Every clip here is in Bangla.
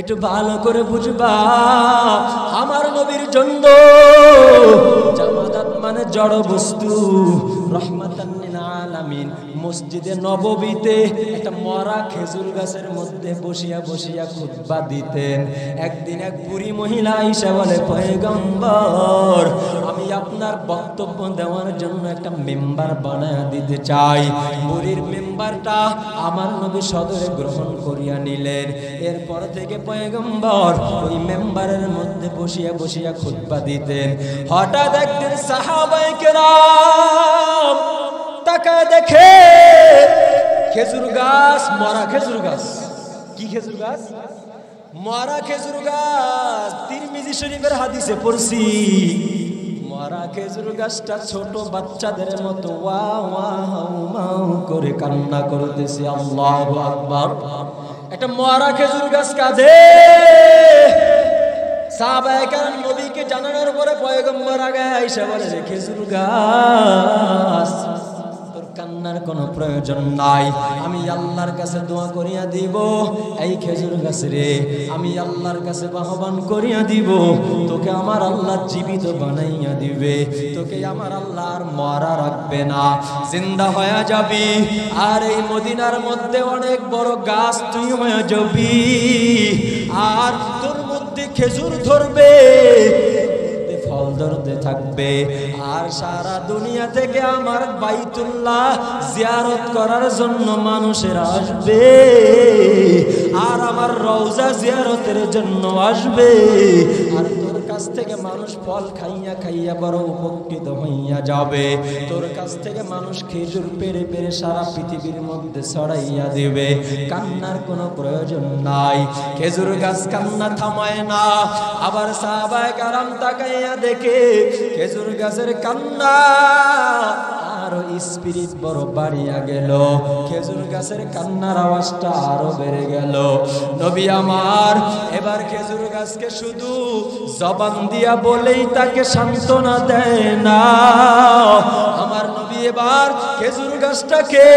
একটু ভালো করে বুঝবা, আমার নবীর জন্য জামাদাত মানে জড় বস্তু, রহমাতান লিল আলামিন। মসজিদে নববীতে একটা মরা খেজুর গাছের মধ্যে বসিয়া বসিয়া খুতবা দিতেন। একদিন এক বুড়ি মহিলা আয়েশা বলে, পয়গম্বর, আমি আপনার বক্তব্য দেওয়ার জন্য একটা মেম্বার বানায়া দিতে চাই। বুড়ির মেম্বারটা আমার নবী সদরে গ্রহণ করিয়া নিলেন। এরপর থেকে পয়গম্বর ওই মেম্বারের মধ্যে বসিয়া বসিয়া খুতবা দিতেন। হঠাৎ একদিন সাহাবায়ে কেরাম তাকায় দেখে খেজুর গাছ, মরা খেজুর গাছ। কি খেজুর গাছ? মরা খেজুর গাছ। তিরমিজি শরীফের হাদিসে পড়ছি, মরা খেজুর গাছটা ছোট বাচ্চাদের মতো ওয়া ওয়া হাউ মাউ করে কান্না করতেছে। আল্লাহু আকবার। একটা মরা খেজুর গাছ কাঁদে। সাহাবায়ে কেরাম নবীকে জানানোর পরে পয়গম্বর আগে আয়েশা বলে, খেজুর গাছ, তোর কান্নার কোনো প্রয়োজন নাই, আমি আল্লাহর কাছে দোয়া করিয়া দিব। এই খেজুর গাছ রে, আমি আল্লাহর কাছে আহ্বান করিয়া দিব, তোকে আমার আল্লাহ জীবিত বানাইয়া দিবে, তোকে আমার আল্লাহ আর মরা রাখবে না, জিন্দা হয়ে যাবি। আর এই মদিনার মধ্যে অনেক বড় গাছ তুই হয়ে যাবি, আর তোর মধ্যে খেজুর ধরবে, ফল ধরতে থাকবে। আর সারা দুনিয়া থেকে আমার বাইতুল্লাহ জিয়ারত করার জন্য মানুষের আসবে, আর আমার রওজা জিয়ারতের জন্য আসবে। আর তোর কাছ থেকে মানুষ ফল খাইয়া খাইয়া বড় উপকৃত হইয়া যাবে। তোর কাছ থেকে মানুষ খেজুর পেরে পেরে সারা পৃথিবীর মধ্যে ছড়াইয়া দিবে। কান্নার কোনো প্রয়োজন নাই। খেজুর গাছ কান্না থামায় না। আবার সাহাবায়ে কেরাম তাকাইয়া দেখে খেজুর গাছের কান্না আরো স্পিরিট বড় বাড়িয়া গেল। খেজুর গাছের কান্নার আওয়াজটা আরো বেড়ে গেল। নবী আমার এবার খেজুর গাছকে শুধু জবান দিয়া বলেই তাকে সান্ত্বনা দেয় না। আমার নবী এবার খেজুর গাছটাকে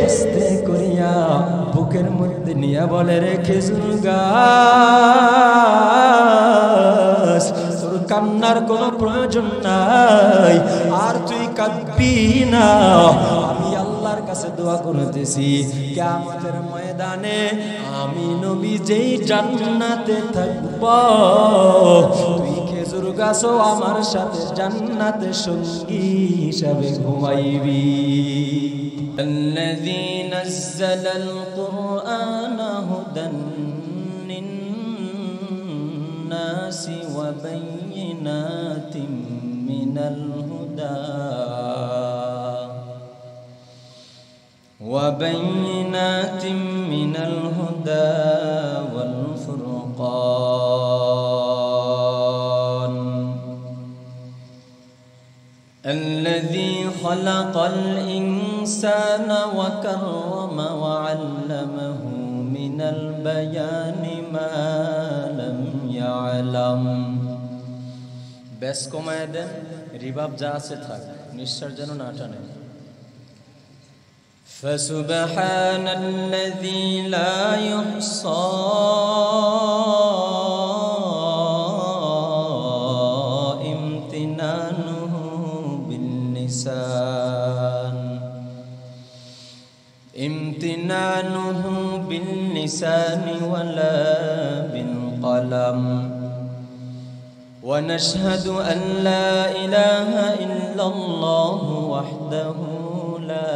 আস্তে করিয়া বুকের মধ্যে নিয়ে বলে, রে খেজুর গাছ, তোর কান্নার কোনো প্রয়োজন নাই, আর তুই কাঁদবি না। আমি আল্লাহর কাছে দোয়া করতেছি, কিয়ামতের ময়দানে আমি নবী যেই জান্নাতে থাকব, তুই খেজুর গাছও আমার সাথে জান্নাতে সঙ্গী হিসাবে ঘুমাইবি। الذي نزل القرآن هدى للناس وبينات من الهدى والفرقان الذي خلق الإنسان وكرم وعلمه من البيان ما لم يعلم। বেশ কমায় দেন, রিভাব যা আছে থাক, নিঃশ্বাস যেন না টানে। فسبحان الذي لا يحصى امتنانه باللسان ولا بالقلم. ونشهد أن لا إله إلا الله وحده لا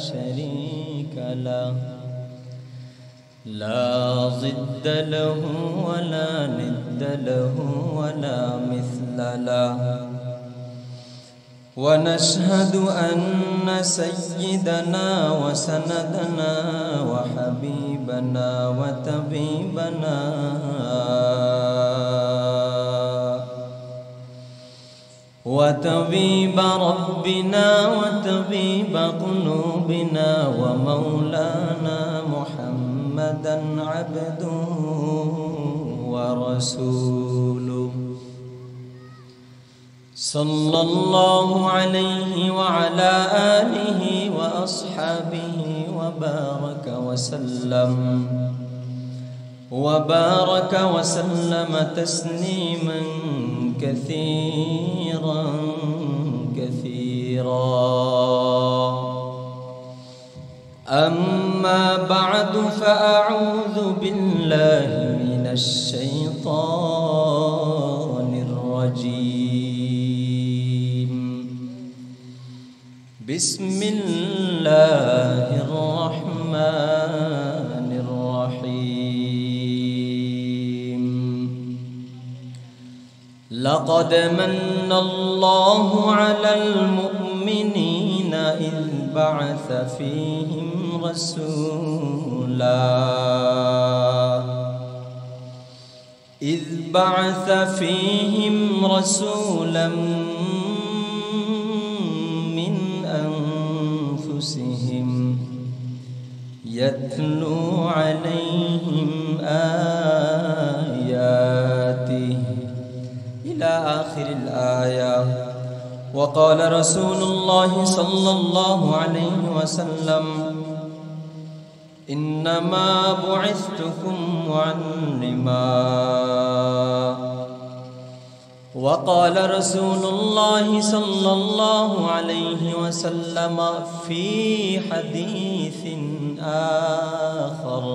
شريك له، لا ضد له ولا ند له ولا مثل له. ونشهد أن سيدنا وسندنا وحبيبنا وطبيبنا وطبيب ربنا وطبيب قلوبنا ومولانا محمدا عبده ورسوله صلى الله عليه وعلى آله وأصحابه وبارك وسلم. وبارك وسلم تسليما كثيرا كثيرا. أما بعد فأعوذ بالله من الشيطان الرجيم. بسم الله الرحمن الرحيم. لقد من الله على المؤمنين إذ بعث فيهم رسولا من أنفسهم يتلو عليهم آياته إلى آخر الآية. وقال رسول الله صلى الله عليه وسلم إنما بعثتكم معلما. وقال رسول الله صلى الله عليه وسلم في حديث آخر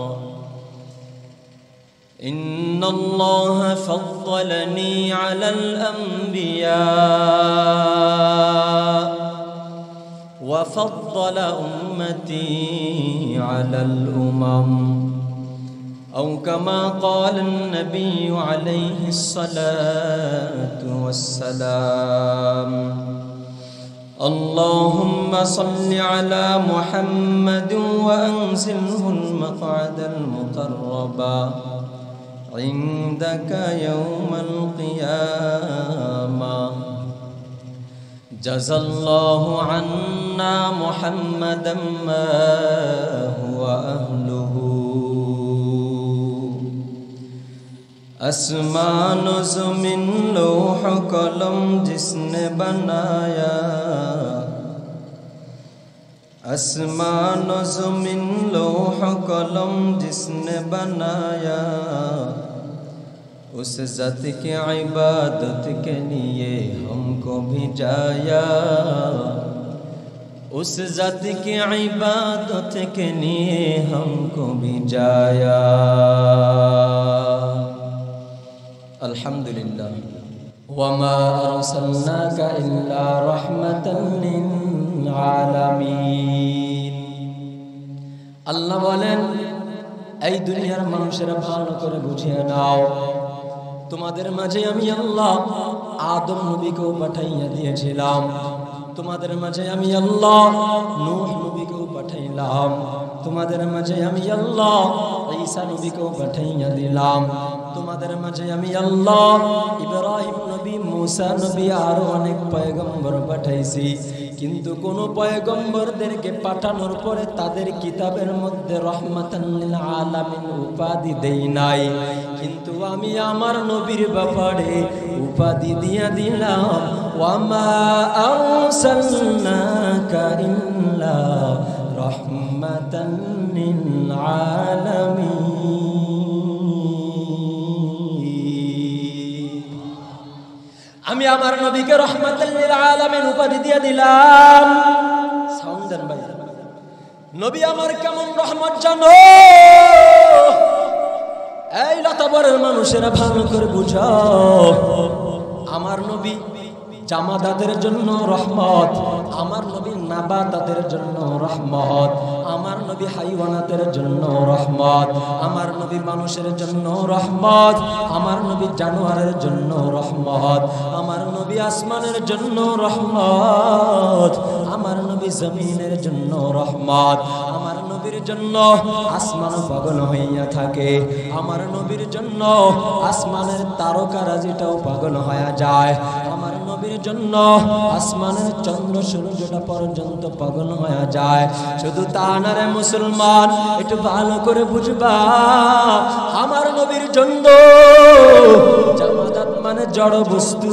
إن الله فضلني على الأنبياء وفضل أمتي على الأمم أو كما قال النبي عليه الصلاة والسلام. اللهم صل على محمد وأنزله المقعد المقربا عندك يوم القيامة. جزى الله عنا محمدا ما هو أهله. आसमान ज़मीन लोह कलम जिसने बनाया, आसमान ज़मीन लोह कलम जिसने बनाया, उस ज़ात की इबादत के लिए हमको भिजाया, उस ज़ात की इबादत के लिए हमको भिजाया। अल्हम्दुलिल्लाह। वमा अरसलनाका इल्ला रहमतन लिल आलामीन। আল্লাহ বলেন, এই দুনিয়ার মানুষেরা ভালো করে বুঝিয়ে নাও, তোমাদের মাঝে আমি আল্লাহ আদম নবীকেও পাঠাইয়া দিয়েছিলাম, তোমাদের মাঝে আমি আল্লাহ নূহ নবীকেও পাঠাইলাম, তোমাদের মাঝে আমি আল্লাহ ঈসা নবীকেও পাঠাইয়া দিলাম, তোমাদের মাঝে আমি আল্লাহ ইব্রাহিম নবী, মুসা নবী আরো অনেক পয়গম্বর পাঠাইছি। কিন্তু কোন পয়গম্বরদেরকে পাঠানোর পরে তাদের কিতাবের মধ্যে রহমাতান লিল আলামিন উপাধি দেই নাই, কিন্তু আমি আমার নবীর ব্যাপারে উপাধি দিয়া দিলাম, ওয়ামা আরসালনাকা ইল্লা রহমাতান লিল আলামিন। আমি আমার নবীকে রহমাতাল লিল আলামিন উপাধি দিয়ে দিলাম। সাউন্ড দেন ভাই। নবী আমার কেমন রহমত জানো? এই লতাবরের মানুষেরা ভালো করে বুঝো, আমার নবী জামাদাতের জন্য রহমত, আমার নবী নাবাতাতের জন্য রহমত, আমার নবী হাইওয়ানাতের জন্য রহমত, আমার নবী মানুষের জন্য রহমত, আমার নবী জানোয়ারের জন্য রহমত, আমার নবী আসমানের জন্য রহমত, আমার নবী জমিনের জন্য রহমত, আমার নবীর জন্য আসমান পাগল হইয়া থাকে, আমার নবীর জন্য আসমানের তারকারাজিটাও পাগল হয়ে যায়, আমার নবীর জন্য আসমানের চন্দ্র সূর্যটা পর্যন্ত পাগল হয়ে যায়। শুধু তা না রে মুসলমান, একটু ভালো করে বুঝবা, আমার নবীর জন্য জামাদাত মানে জড় বস্তু,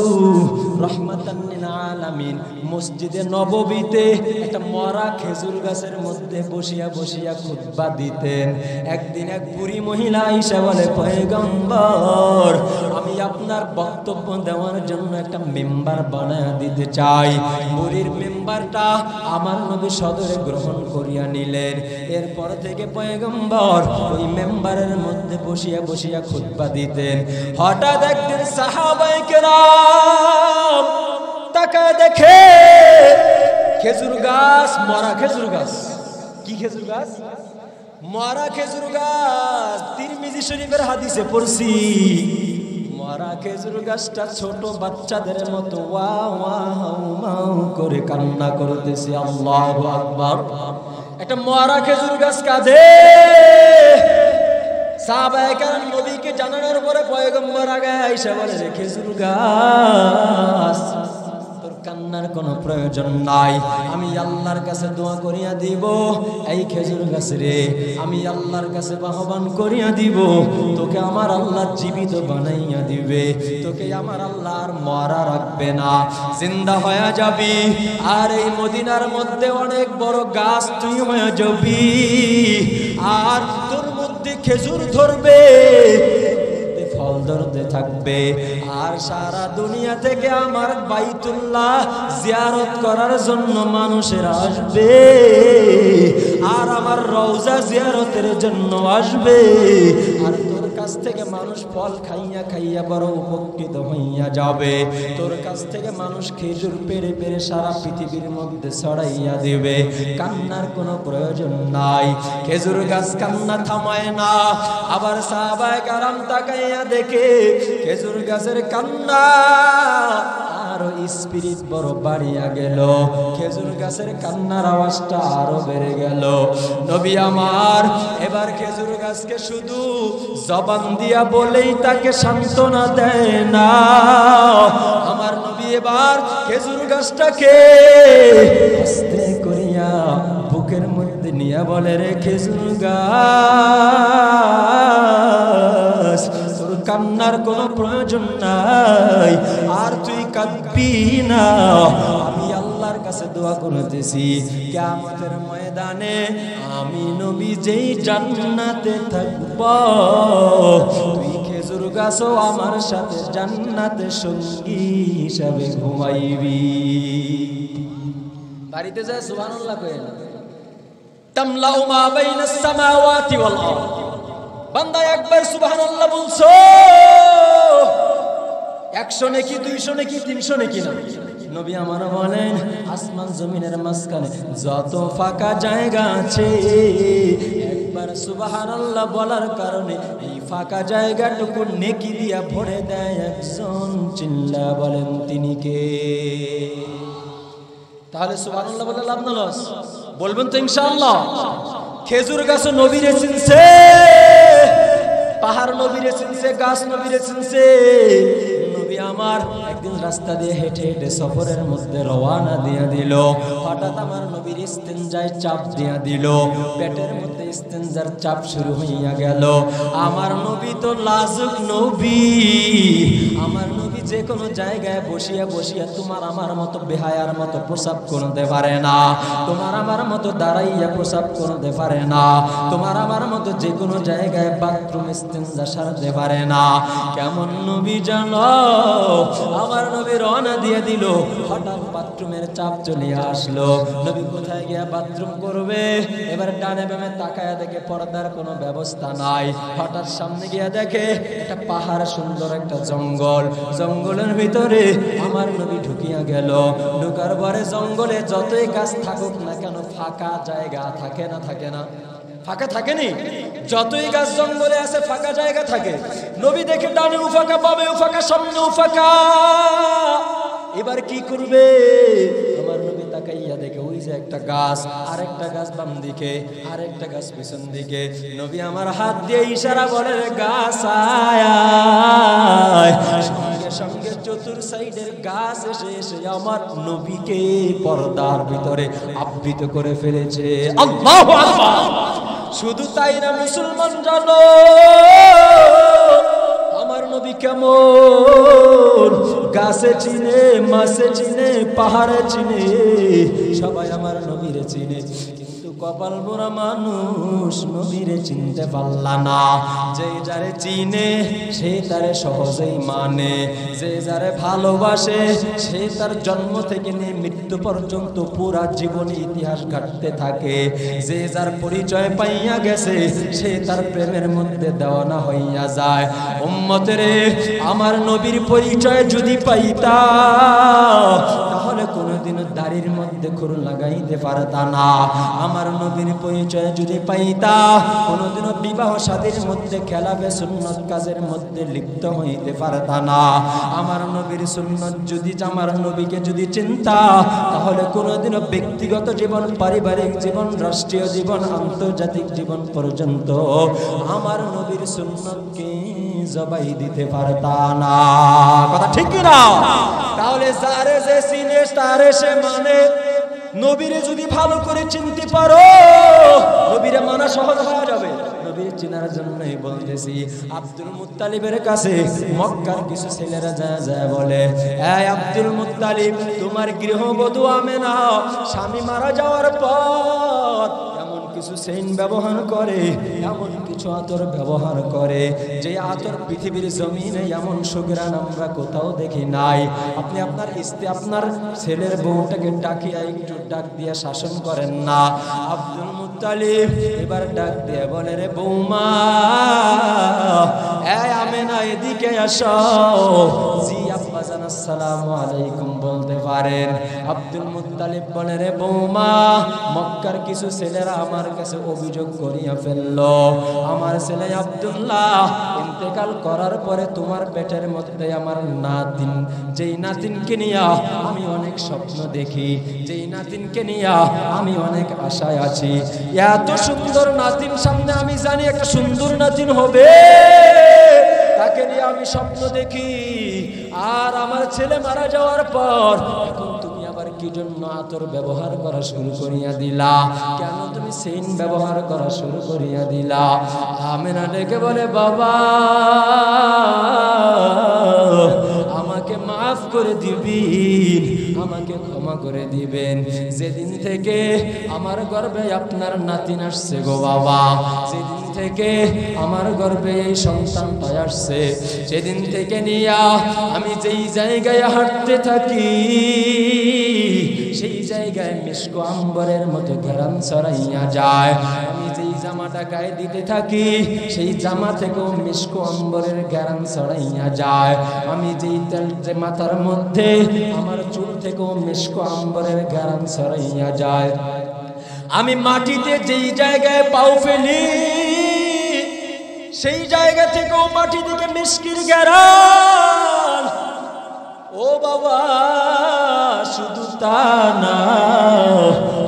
রহমাতান লিল আলামিন। মসজিদে নববীতে একটা মরা খেজুর গাছের মধ্যে বসিয়া বসিয়া খুতবা দিতেন। একদিন এক বুড়ি মহিলা আয়েশা বলে, পয়গম্বর, আমি আপনার বক্তব্য দেওয়ার জন্য একটা মেম্বার বানায়া দিতে চাই। বুড়ির মেম্বারটা আমার নবী সদরে গ্রহণ করিয়া নিলেন। এরপর থেকে পয়গম্বর ওই মেম্বারের মধ্যে বসিয়া বসিয়া খুতবা দিতেন। হঠাৎ একদিন সাহাবায়ে কেরাম তাকায় দেখে খেজুর গাছ, মরা খেজুর গাছ। কি খেজুর গাছ? মরা খেজুর গাছ। তিরমিজি শরীফের হাদিসে পড়ছি, মরা খেজুর গাছটা ছোট বাচ্চাদের মতো ওয়া ওয়া হাউ মাউ করে কান্না করতেছে। আল্লাহু আকবার। একটা মরা খেজুর গাছ কাঁদে। সাহাবায়ে কেরাম নবীকে জানানোর পরে পয়গম্বর আগে আয়েশা বলে, খেজুর গাছ, তোর কান্নার কোনো প্রয়োজন নাই। আমি আল্লাহর কাছে দোয়া করিয়া দিব, এই খেজুর গাছ রে আমি আল্লাহর কাছে আহ্বান করিয়া দিব, তোকে আমার আল্লাহ জীবিত বানাইয়া দিবে। তোকে আমার আল্লাহ আর মরা রাখবে না, জিন্দা হয়ে যাবি। আর এই মদিনার মধ্যে অনেক বড় গাছ তুই হয়ে যাবি। আর তোর মধ্যে খেজুর ধরবে, ফল ধরতে থাকবে। আর সারা দুনিয়া থেকে আমার বাইতুল্লাহ জিয়ারত করার জন্য মানুষের আসবে, আর আমার রওজা জিয়ারতের জন্য আসবে। আর তোর কাছ থেকে মানুষ ফল খাইয়া খাইয়া বড় উপকৃত হইয়া যাবে। তোর কাছ থেকে মানুষ খেজুর পেড়ে পেড়ে সারা পৃথিবীর মধ্যে ছড়াইয়া দিবে। কান্নার কোনো প্রয়োজন নাই। খেজুর গাছ কান্না থামায় না। আবার সাহাবায়ে কেরাম তাকাইয়া দেখে খেজুর গাছের কান্না আরো স্পিরিট বড় বাড়িয়া গেল। খেজুর গাছের কান্নার আওয়াজটা আরো বেড়ে গেল। নবী আমার এবার খেজুর গাছকে শুধু জবান দিয়া বলেই তাকে সান্ত্বনা দেয় না। আমার নবী এবার খেজুর গাছটাকে আস্তে করিয়া বুকের মধ্যে নিয়ে বলে, রে খেজুর গাছ, তোর কান্নার কোনো প্রয়োজন নাই, আর তুই কাঁদবি না। আমি আল্লাহর কাছে দোয়া করতেছি, কিয়ামতের ময়দানে আমি নবী যেই জান্নাতে থাকব, তুই খেজুর গাছও আমার সাথে জান্নাতে সঙ্গী হিসাবে ঘুমাইবি। বাড়িতে যায় সুবহানাল্লাহ কইল, তামলাউ মা বাইনাস সামাওয়াতি ওয়াল আরদ। বান্দা একবার সুবহানাল্লাহ বলছো, 100 নেকি, 200 নেকি, 300 নেকি না। নবী আমার বলেন, আসমান জমিনের মাঝখানে যত ফাঁকা জায়গা আছে, একবার সুবহানাল্লাহ বলার কারণে এই ফাঁকা জায়গাটুকু নেকি দিয়া ভরে দেয় একজন। চিল্লা বলেন তিনি কে? তাহলে সুবহানাল্লাহ বলে লাভ না লস? বলবেন তো ইনশাআল্লাহ। খেজুর গাছ নবীরে চিনছে, পাহাড় নবীরে চিনছে, গাছ নবীরে চিনছে। নবী আমার একদিন রাস্তা দিয়ে হেঁটে হেঁটে সফরের মধ্যে রওয়ানা দিয়া দিল। হঠাৎ আমার নবীর ইস্তেনজায় চাপ দিয়া দিল। পেটের মধ্যে ইস্তেনজার চাপ শুরু হইয়া গেল। আমার নবী তো লাজুক নবী। আমার নবী যে কোনো জায়গায় বসিয়া বসিয়া তোমার আমার মতো বেহায়ার মতো প্রসাব করতে পারে না। তোমার আমার মতো দাঁড়াইয়া প্রসাব করতে পারে না। তোমার আমার মতো যে কোনো জায়গায় বাথরুম ইস্তেনজা সারতে পারে না। কেমন নবী জানো? আমার নবী রওনা দিয়ে দিল। হঠাৎ বাথরুমের চাপ চলে আসলো। নবী কোথায় গিয়া বাথরুম করবে? এবার ডানে বামে তাকায়া দেখে পর্দার কোনো ব্যবস্থা নাই। হঠাৎ সামনে গিয়া দেখে একটা পাহাড়, সুন্দর একটা জঙ্গল। জঙ্গলের ভিতরে আমার নবী ঢুকিয়া গেল। ঢুকার পরে জঙ্গলে যতই গাছ থাকুক না কেন ফাঁকা জায়গা থাকে না? থাকে না? ফাঁকা থাকেনি? যতই গাছ জঙ্গলে আছে ফাঁকা জায়গা থাকে। নবী দেখে ডানে ফাঁকা, বামে ফাঁকা, সামনে ফাঁকা। এবার কি করবে? আমার নবী তাকাইয়া দেখে ওই যে একটা গাছ, আরেকটা গাছ বাম দিকে, আরেকটা গাছ পিছন দিকে। নবী আমার হাত দিয়ে ইশারা বলে, গাছ আয়। সঙ্গে সঙ্গে চতুর সাইডের গাছ এসে এসে আমার নবীকে পর্দার ভিতরে আবৃত করে ফেলেছে। আল্লাহু আকবার। শুধু তাই না মুসলমান জানো আমার নবী কেমন? গাছে চিনে, মাছে চিনে, পাহাড়ে চিনে, সবাই আমার নবীরে চিনে, কিন্তু কপাল মোরা মানুষ নবীরে চিনতে পারলা না। যে যারে চিনে সে তারে সহজেই মানে, যে যারে ভালোবাসে সে তার জন্ম থেকে নিয়ে মৃত্যু পর্যন্ত পুরা জীবনে ইতিহাস ঘাটতে থাকে। যে যার পরিচয় পাইয়া গেছে সে তার প্রেমের মধ্যে দেওয়ানা হইয়া যায়। উম্মতেরে, আমার নবীর পরিচয় যদি পাইতা তাহলে কোনোদিন দাড়ির মধ্যে খুর লাগাইতে পারতা না। আমার নবীর পরিচয় যদি পাইতা কোনোদিনও বিবাহ শাদীর মধ্যে খেলাবে সুন্নত কাজের মধ্যে লিপ্ত হইতে পারতা না। আমার নবীর সুন্নত যদি, আমার নবীকে যদি চিন্তা তাহলে কোনোদিনও ব্যক্তিগত জীবন, পারিবারিক জীবন, রাষ্ট্রীয় জীবন, আন্তর্জাতিক জীবন পর্যন্ত আমার নবীর সুন্নতকে জবাই দিতে পারতা না। কথা ঠিক কি না? তাহলে যারে যে চিনে তারে সে মানে। নবীরে যদি ভালো করে চিনতে পারো নবীরে মানা সহজ হয়ে যাবে। নবীর চিনার জন্যই বলতেছি, আব্দুল মুত্তালিবের কাছে মক্কার কিছু ছেলেরা যায় বলে, এই আব্দুল মুত্তালিব, তোমার গৃহবধূ আমেনা স্বামী মারা যাওয়ার পর এমন কিছু সেন ব্যবহার করে, এমন কিছু আতর ব্যবহার করে যে আতর পৃথিবীর জমিনে এমন সুঘ্রাণ আমরা কোথাও দেখি নাই। আপনি আপনার স্ত্রী, আপনার ছেলের বউটাকে ডাকিয়া একটু ডাক দিয়ে শাসন করেন না। আব্দুল মুত্তালিব এবার ডাক দিয়ে বলে, রে বৌমা, এই আমেনা এদিকে আসো। জি আব্বা জান, আসসালামু আলাইকুম বলতে পারেন। আব্দুল মুত্তালিব বলে, রে বৌমা, মক্কার কিছু ছেলেরা আমার কাছে অভিযোগ করিয়া ফেললো, আমার ছেলে আব্দুল্লাহ ইন্তেকাল করার পরে তোমার পেটের মধ্যে আমার নাতিন, যেই নাতিনকে নিয়া আমি অনেক স্বপ্ন দেখি, যেই নাতিনকে নিয়া আমি অনেক আশায় আছি, এত সুন্দর নাতিন সামনে আমি জানি একটা সুন্দর নাতিন হবে, তাকে নিয়ে আমি স্বপ্ন দেখি। আর আমার ছেলে মারা যাওয়ার পর এখন তুমি আবার কি জন্য আতর ব্যবহার করা শুরু করিয়া দিলা? কেন তুমি সেন ব্যবহার করা শুরু করিয়া দিলা? আমেনা ডেকে বলে, বাবা, আমাকে মাফ করে দিবেন, আমাকে ক্ষমা করে দিবেন। যেদিন থেকে আমার গর্ভে আপনার নাতিন আসছে গো বাবা, যেদিন থেকে আমার গর্ভে এই সন্তানটা আসছে, সেদিন থেকে নিয়া আমি যেই জায়গায় হাঁটতে থাকি সেই জায়গায় মিষ্ক আম্বরের মতো ঘেরান ছড়াইয়া যায়। আমি যেই জামাটা গায়ে দিতে থাকি সেই জামা থেকেও মিষ্ক আম্বরের ঘেরান ছড়াইয়া যায়। আমি যেই তেল যে মাথার মধ্যে আমার চুল থেকেও মিষ্ক আম্বরের ঘেরান ছড়াইয়া যায়। আমি মাটিতে যেই জায়গায় পাও ফেলি সেই জায়গা থেকেও মাটি থেকে মিষ্কির ঘেরান। ও বাবা, শুধু তা না,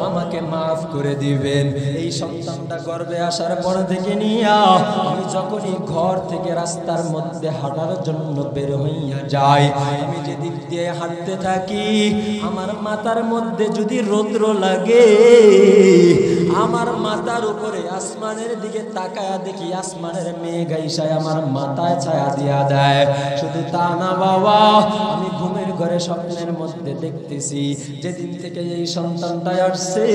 আমাকে মাফ করে দিবেন। এই সন্তানটা গর্ভে আসার পর থেকে নিয়া আমি যখনই ঘর থেকে রাস্তার মধ্যে হাঁটার জন্য বের হইয়া যাই, আমি যেদিক দিয়ে হাঁটতে থাকি আমার মাথার মধ্যে যদি রৌদ্র লাগে, আমার মাথার উপরে আসমানের দিকে তাকায়া দেখি আসমানের মেঘ আইসা আমার মাথায় ছায়া দিয়া দেয়। শুধু তা না বাবা, আমি ঘুমের ঘরে স্বপ্নের মধ্যে দেখতেছি যেদিন থেকে এই সন্তানটা আসছে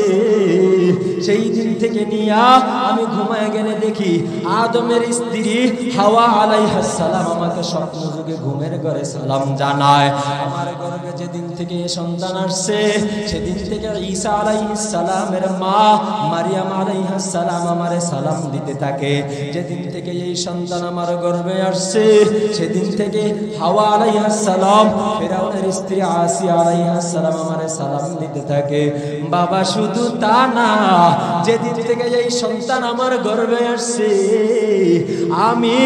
সেই দিন থেকে নিয়া আমি ঘুমায় গেলে দেখি আদমের স্ত্রী হাওয়া আলাইহিস সালাম আমাকে স্বপ্ন যুগে ঘুমের ঘরে সালাম জানায়। আমার গর্ভে যেদিন থেকে এই সন্তান আসছে সেদিন থেকে ঈসা আলাইহিস সালামের মা মারিয়াম আলাইহিস সালাম আমারে সালাম দিতে থাকে। যেদিন থেকে এই সন্তান আমার গর্ভে আসছে সেদিন থেকে হাওয়া আলাইহিস সালাম ফিরআউনের স্ত্রী আসিয়া আলাইহিস সালাম আমারে সালাম দিতে থাকে। বাবা, শুধু তা না, যেদিন থেকে এই সন্তান আমার গর্ভে আসছে আমি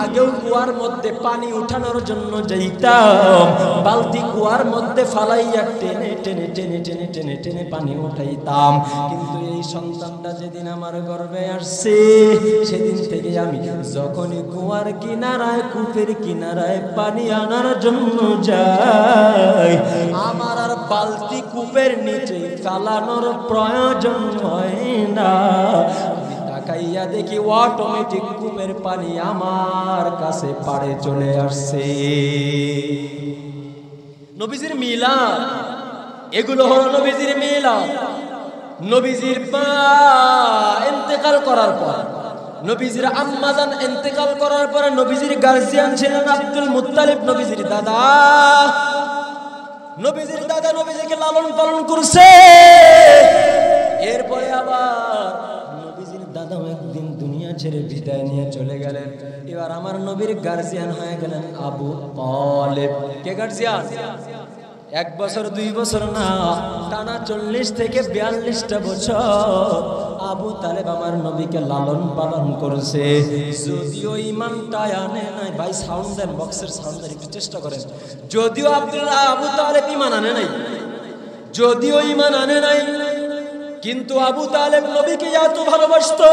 আগেও কুয়ার মধ্যে পানি উঠানোর জন্য যাইতাম, বালতি কুয়ার মধ্যে ফালাইয়া টেনে টেনে টেনে টেনে টেনে টেনে পানি উঠাইতাম। কিন্তু এই সন্তানটা যেদিন আমার গর্ভে আসছে সেদিন থেকে আমি যখনই কুয়ার কিনারায়, কূপের কিনারায় পানি আনার জন্য যাই, আমার আর বালতি কূপের নিচে ফালানোর প্রয়োজন হয় না। তাকাইয়া দেখি অটোমেটিক কূপের পানি আমার কাছে পাড়ে চলে আসছে। নবীজির মিলাদ, এগুলো হলো নবীজির মিলাদ। নবীজির মা ইন্তেকাল করার পর, নবীজির আম্মাজান ইন্তেকাল করার পরে নবীজির গার্জিয়ান ছিলেন আব্দুল মুত্তালিব, নবীজির দাদা। নবীজির দাদা নবীজিকে লালন পালন করছে। এরপরে আবার নবীজির দাদাও একদিন দুনিয়া ছেড়ে বিদায় নিয়ে চলে গেলেন। এবার আমার নবীর গার্জিয়ান হয়ে গেলেন আবু তালেব। কে গার্জিয়ান? 1 বছর 2 বছর না, টানা 40 থেকে 42টা বছর আবু তালেব আমার নবীকে লালন পালন করেছে। যদিও ইমানটা আনে নাই, ভাই সাউন্ড দেন, বক্সের সাউন্ড দেন, একটু চেষ্টা করেন। যদিও আবু তালেব ইমান আনে নাই, যদিও ইমান আনে নাই, কিন্তু আবু তালেব নবীকে এত ভালোবাসতো।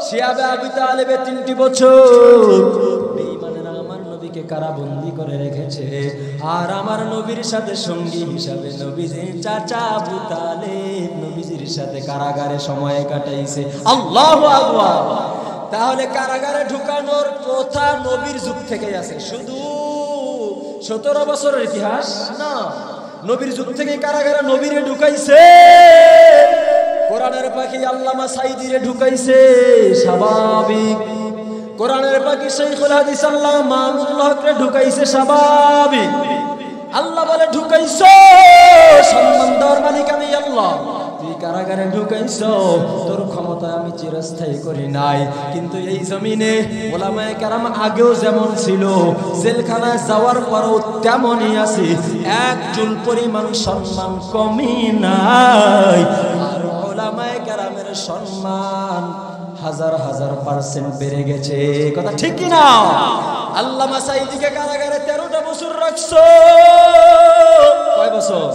সে আবু তালেবের 3টি বছর বেঈমানেরা আমার নবীকে কারাবন্দী করে রেখেছে। আর আমার নবীর সাথে সঙ্গী হিসাবে নবীজির চাচা আবু তালেব নবীজির সাথে কারাগারে সময় কাটাইছে। আল্লাহু আকবার। তাহলে কারাগারে ঢুকানোর প্রথা নবীর যুগ থেকেই আছে, শুধু 17 বছরের ইতিহাস না, নবীর যুগ থেকে কারাগারে নবীরে ঢুকাইছে। কোরআনের পাখি আল্লামা সাইদিরে ঢুকাইছে, স্বাভাবিক। কোরআনের পাখি শাইখুল হাদিস আল্লামা মাহমুদুল হকরে ঢুকাইছে, স্বাভাবিক। আল্লাহ বলে ঢুকাইছো, সম্মান দেওয়ার মালিক আমি আল্লাহ। তুই কারাগারে ঢুকাইছো, তোর ক্ষমতায় আমি চিরস্থায়ী করি নাই। কিন্তু এই জমিনে ওলামায়ে কেরাম আগেও যেমন ছিল, জেলখানায় যাওয়ার পরও তেমনই আছে, এক চুল পরিমাণ সম্মান কমই নাই। আর ওলামায়ে কেরামের সম্মান 1000% বেড়ে গেছে। কথা ঠিক কি না? আল্লামা সাইদিকে কারাগারে 13টা বছর রাখছো। কয় বছর?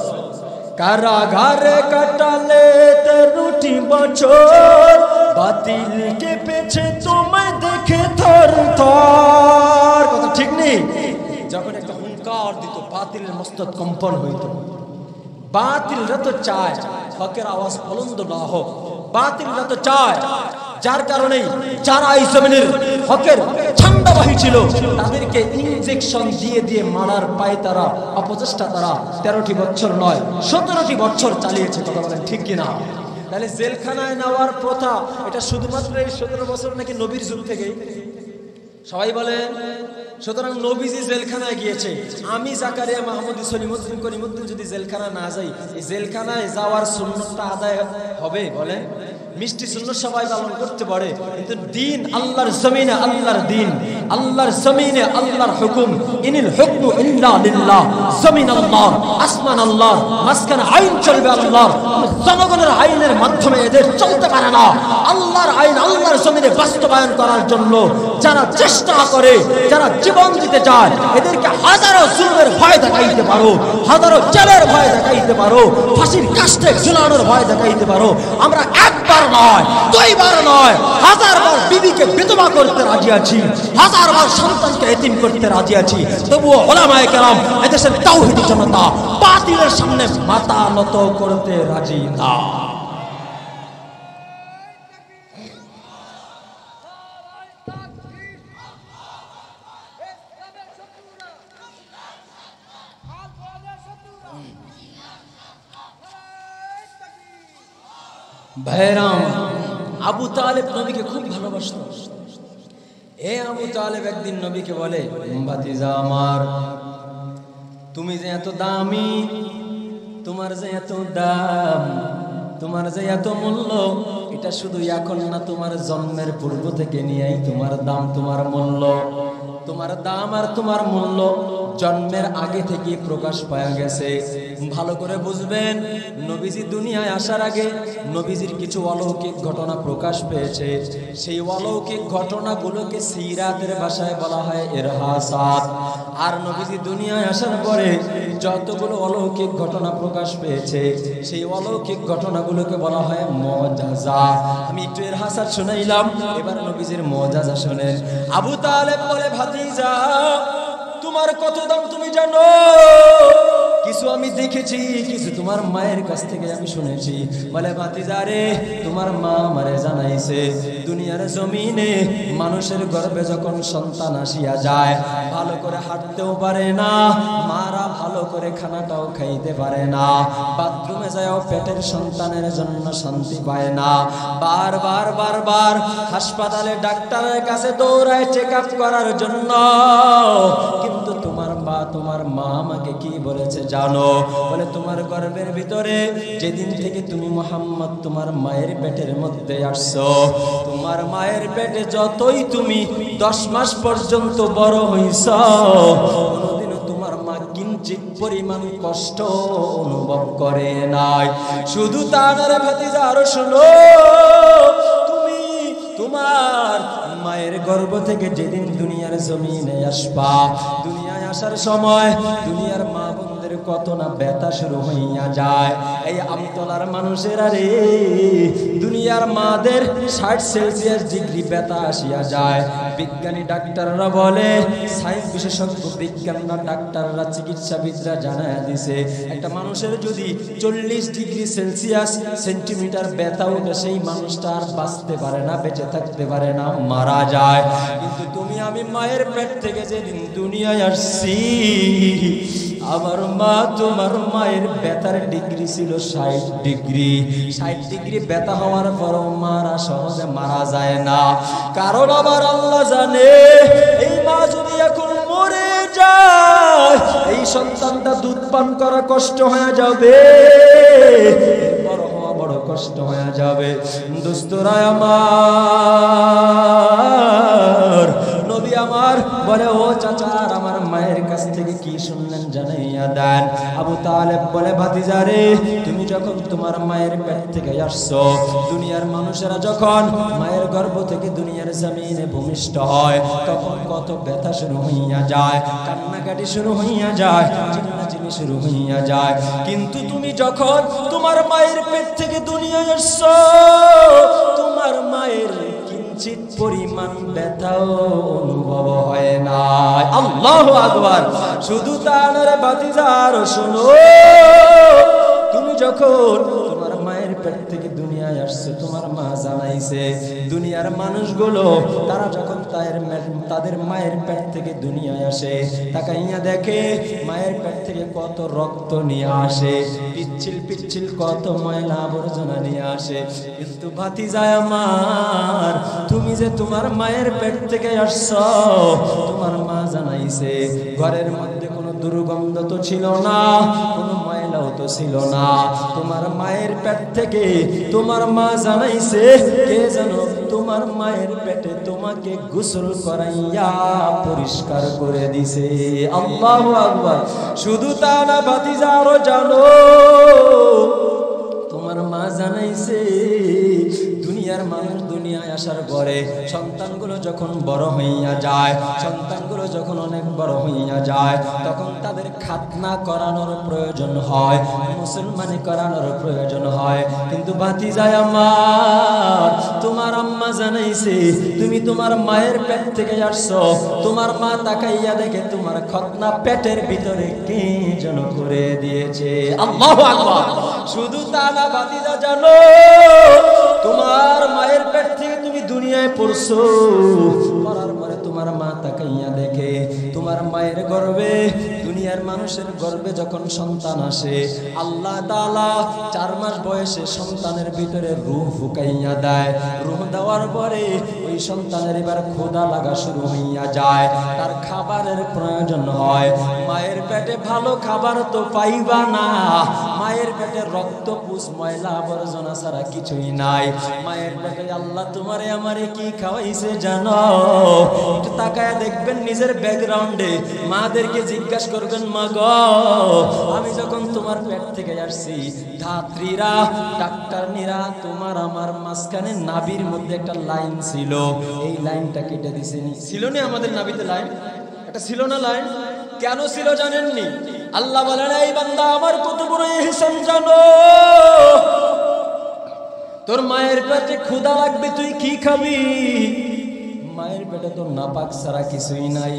কারাগারে কাটালে 13টি বছর, বাতিল কেঁপেছে তোমায় দেখে থর থর। কথা ঠিক নেই? যখন একটা হুঙ্কার দিত, বাতিলের মস্তক কম্পন হইত। বাতিলরা তো চায় হকের আওয়াজ বুলন্দ না হোক, বাতিলরা তো চায়। যার কারণে যারা এই জমিনের হকের ঝান্ডাবাহী ছিল, তাদেরকে ইনজেকশন দিয়ে দিয়ে মারার পায় তারা অপচেষ্টা তারা 13টি বছর নয় 17টি বছর চালিয়েছে। কথা বলেন ঠিক কিনা? তাহলে জেলখানায় নেওয়ার প্রথা এটা শুধুমাত্র এই 17 বছর নাকি নবীর যুগ থেকেই? সবাই বলেন। সুতরাং নবীজি জেলখানায় গিয়েছে, আমি জাকারিয়া মাহমুদ সলিমুদ্দিন করিমুদ্দিন যদি জেলখানা না যাই, এই জেলখানায় যাওয়ার সুন্নতটা আদায় হবে? বলেন। মিষ্টি সুন্নত সবাই পালন করতে পারে, কিন্তু দিন আল্লাহর জমিনে আল্লাহর দিন, আল্লাহর জমিনে আল্লাহর হুকুম, ইনিল হুকমু ইল্লা লিল্লাহ। জমিন আল্লাহর, আসমান আল্লাহর, মাঝখানে আইন চলবে আল্লাহর। জনগণের আইনের মাধ্যমে এদের চলতে পারে না। আল্লাহর আইন আল্লাহর জমিনে বাস্তবায়ন করার জন্য যারা চেষ্টা করে, যারা জীবন দিতে চায়, এদেরকে হাজারো জুলুমের ভয় দেখাইতে পারো, হাজারো জেলের ভয় দেখাইতে পারো, ফাঁসির কাস্টে ঝুলানোর ভয় দেখাইতে পারো। আমরা একবার নয়, 2 বার নয়, 1000 বার বিবিকে বিধবা করতে রাজি আছি, 1000 বার সন্তানকে এতিম করতে রাজি আছি। তবুও উলামায়ে কেরাম, এদেশের তাওহীদি জনতা বাতিলের সামনে মাথা নত করতে রাজি না। ভাইরাম, আবু তালেব নবীকে খুব ভালোবাসতো। আবু তালেব একদিন নবীকে বলে, ভাতিজা আমার, তুমি যে এত দামি, তোমার যে এত দাম, তোমার যে এত মূল্য, এটা শুধু এখন না, তোমার জন্মের পূর্ব থেকে নিয়েই তোমার দাম, তোমার মূল্য, তোমার দাম আর তোমার মূল্য জন্মের আগে থেকে প্রকাশ পাওয়া গেছে। ভালো করে বুঝবেন, নবীজি দুনিয়ায় আসার আগে নবীজির কিছু অলৌকিক ঘটনা প্রকাশ পেয়েছে। সেই অলৌকিক ঘটনাগুলোকে সিরাতের ভাষায় বলা হয় ইরহাসাত। আর নবীজি দুনিয়ায় আসার পরে যতগুলো অলৌকিক ঘটনা প্রকাশ পেয়েছে, সেই অলৌকিক ঘটনাগুলোকে বলা হয় মুআজিজা। আমি একটু ইরহাসাত শুনাইলাম, এবার নবীজির মুআজিজা শুনেন। আবু তালেব বলে, ভাতিজা তোমার কত দাম তুমি জানো? কিছু আমি দেখেছি, কিছু তোমার মায়ের কাছ থেকে আমি শুনেছি। বলে ভাতিজা রে, তোমার মা আমারে জানাইছে দুনিয়ার জমিনে মানুষের গর্ভে যখন সন্তান আসিয়া যায়, ভালো করে হাঁটতেও পারে না, মারা ভালো করে খানাটাও খাইতে পারে না, বাথরুমে যায়ও পেটের সন্তানের জন্য শান্তি পায় না, বারবার বারবার হাসপাতালে ডাক্তারের কাছে দৌড়ায় চেক আপ করার জন্য। কিন্তু তোমার মা আমাকে কি বলেছে জানো? বলে তোমার গর্ভের ভিতরে যেদিন থেকে তুমি মুহাম্মদ তোমার মায়ের পেটের মধ্যে আসছো, তোমার মায়ের পেটে যতই তুমি 10 মাস পর্যন্ত বড় হইছো, কোনোদিনও তোমার মা কিঞ্চিত পরিমাণ কষ্ট অনুভব করে নাই। শুধু তা না রে ভাতিজা, আরো শোনো, তুমি তোমার মায়ের গর্ভ থেকে যেদিন দুনিয়ার জমিনে আসবা, দুনিয়ায় আসার সময় দুনিয়ার মা বোনদের কত না ব্যথা শুরু হইয়া যায়। এই আমতলার মানুষেরা রে, দুনিয়ার মাদের 60 সেলসিয়াস ডিগ্রি ব্যথা আসিয়া যায়। বিজ্ঞানী ডাক্তাররা বলে, সায়েন্স বিশেষজ্ঞ বিজ্ঞানরা ডাক্তাররা চিকিৎসাবিদরা জানায় দিছে, একটা মানুষের যদি 40 ডিগ্রি সেলসিয়াস সেন্টিমিটার ব্যথা ওঠে, সেই মানুষটা আর বাঁচতে পারে না, বেঁচে থাকতে পারে না, মারা যায়। কিন্তু তুমি আমি মায়ের পেট থেকে যেদিন দুনিয়ায় আসছি, আমার মা তোমার মায়ের ব্যথার ডিগ্রি ছিল 60 ডিগ্রি। 60 ডিগ্রি ব্যথা হওয়ার পরও মারা সহজে মারা যায় না, কারণ আমার আল্লাহ জানে এই মা যদি এখন মরে যায়, এই সন্তানটা দুধ পান করা কষ্ট হয়ে যাবে, বড় হওয়া বড় কষ্ট হয়ে যাবে। দোস্তরা আমার, নবী আমার বলে, ও চাচা, আমার মায়ের কাছ থেকে কি শুনলেন জানাইয়া দেন। আবু তালেব বলে, ভাতিজা রে, তুমি যখন তোমার মায়ের পেট থেকে আসছো, দুনিয়ার মানুষেরা যখন মায়ের গর্ভ থেকে দুনিয়ার জমিনে ভূমিষ্ঠ হয়, তখন কত ব্যথা শুরু হইয়া যায়, কান্নাকাটি শুরু হইয়া যায়, চিল্লাচিল্লি শুরু হইয়া যায়। কিন্তু তুমি যখন তোমার মায়ের পেট থেকে দুনিয়ায় আসছো, তোমার মায়ের কিঞ্চিত পরিমাণ ব্যথাও অনুভব হয় না। আল্লাহু আকবার। শুধু তার ভাতিজা, আরো শোনো, তুমি যখন তোমার মায়ের পেট থেকে দুনিয়ায় আসছে, তোমার মা জানাইছে দুনিয়ার মানুষগুলো তারা যখন তাদের মায়ের পেট থেকে দুনিয়ায় আসে, তাকাইয়া দেখে মায়ের পেট থেকে কত রক্ত নিয়ে আসে, পিচ্ছিল পিচ্ছিল কত ময়লা আবর্জনা নিয়ে আসে। কিন্তু ভাতিজা আমার, তুমি যে তোমার মায়ের পেট থেকে আসছো, তোমার মা জানাইছে ঘরের মধ্যে কোনো দুর্গন্ধ তো ছিল না, কোনো ময়লাও তো ছিল না। তোমার মায়ের পেট থেকে তোমার মা জানাইছে কে জানো তোমার মায়ের পেটে তোমাকে গোসল করাইয়া পরিষ্কার করে দিছে। আল্লাহু আকবার। শুধু তা না ভাতিজা, আরো জানো, তোমার মা জানাইছে দুনিয়ার মানুষ দুনিয়ায় আসার পরে সন্তানগুলো যখন বড় হইয়া যায়, সন্তানগুলো যখন অনেক বড় হইয়া যায়, তখন তাদের খাতনা করানোর প্রয়োজন হয়, মুসলমানি করানোর প্রয়োজন হয়। কিন্তু ভাতিজায় আমার, তোমার আম্মা জানাইছে তুমি তোমার মায়ের পেট থেকে আসছো, তোমার মা তাকাইয়া দেখে তোমার খাতনা পেটের ভিতরে কে যেন করে দিয়েছে। আল্লাহু আকবার। শুধু তা না ভাতিজা, জানো তোমার মায়ের পেট থেকে তুমি দুনিয়ায় পড়ছো, পড়ার পরে তোমার মা তাকাইয়া দেখে তোমার মায়ের গর্ভে, দুনিয়ার মানুষের গর্ভে যখন সন্তান আসে, আল্লাহ তাআলা 4 মাস বয়সে সন্তানের ভিতরে রূহ ফুকাইয়া দেয়। রূহ দেওয়ার পরে ওই সন্তানের এবার ক্ষুধা লাগা শুরু হইয়া যায়, তার খাবারের প্রয়োজন হয়। মায়ের পেটে ভালো খাবার তো পাইবা না, মায়ের পেটে রক্তপুষ ময়লা আবর্জনা ছাড়া কিছুই নাই। মায়ের পেটে আল্লাহ তোমারে আমারে কি খাওয়াইছে জানো? একটু তাকায় দেখবেন নিজের ব্যাকগ্রাউন্ডে, মাদেরকে জিজ্ঞাসা করবেন, মা গো আমি যখন তোমার পেট থেকে আসছি, ধাত্রীরা ডাক্তারনীরা তোমার আমার মাঝখানে নাভির মধ্যে একটা লাইন ছিল, এই লাইনটা কেটে দিছেনি। ছিল না আমাদের নাভিতে লাইন? এটা ছিল না লাইন? কেন ছিল জানেননি? আল্লাহ বলেন, এই বান্দা আমার কত বড় ইহসান জানো, তোর মায়ের পেটে ক্ষুধা লাগবে, তুই কি খাবি? মায়ের পেটে তোর নাপাক ছাড়া কিছুই নাই,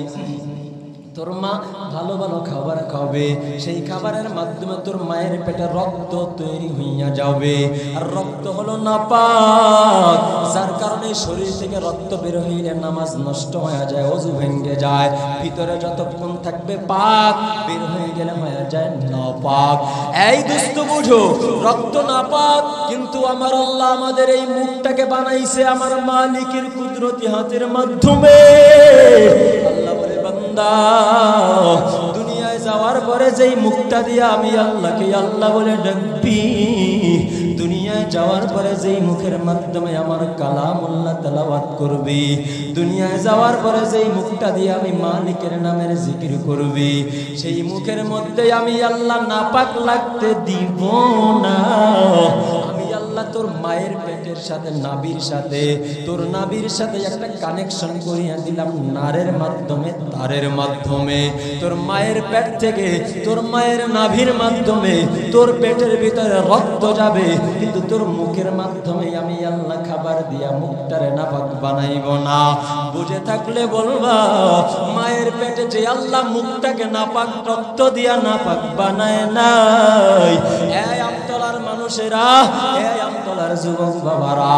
তোর মা ভালো ভালো খাবার খাবে, সেই খাবারের মাধ্যমে তোর মায়ের পেটে রক্ত তৈরি হইয়া যাবে। আর রক্ত হলো নাপাক, যার কারণে শরীর থেকে রক্ত বের হইলে নামাজ নষ্ট হয়ে যায়, ওযু ভেঙে যায়। ভিতরে যতক্ষণ থাকবে পাক, বের হয়ে গেলে হয়ে যায় নাপাক। এই দোস্ত বুঝো, রক্ত নাপাক, কিন্তু আমার আল্লাহ আমাদের এই মুখটাকে বানাইছে আমার মালিকের কুদরতি হাতের মাধ্যমে। আল্লাহ বলে, বান্দা দুনিয়ায় যাওয়ার পরে যেই মুখটা দিয়ে আমি আল্লাহকে আল্লাহ বলে ডাকবি, দুনিয়ায় যাওয়ার পরে যেই মুখের মাধ্যমে আমার কালামুল্লাহ তেলাওয়াত করবি, দুনিয়ায় যাওয়ার পরে যেই মুখটা দিয়ে আমি মালিকের নামের জিকির করবি, সেই মুখের মধ্যে আমি আল্লাহ নাপাক লাগতে দিব না। আমি আল্লাহ তোর মায়ের পেটের সাথে, নাভির সাথে, তোর নাভির সাথে একটা কানেকশন করিয়া দিলাম নারের মাধ্যমে, তারের মাধ্যমে। তোর মায়ের পেট থেকে, তোর মায়ের নাভির মাধ্যমে তোর পেটের ভিতরে রক্ত যাবে, কিন্তু তোর মুখের মাধ্যমে আমি আল্লাহ খাবার দিয়া মুখটারে নাপাক বানাইব না। বুঝে থাকলে বলবা, মায়ের পেটে যে আল্লাহ মুখটাকে নাপাক রক্ত দিয়া নাপাক বানায় নাই। এই আমতলার মানুষেরা, এই আমতলার যুবক বাবারা,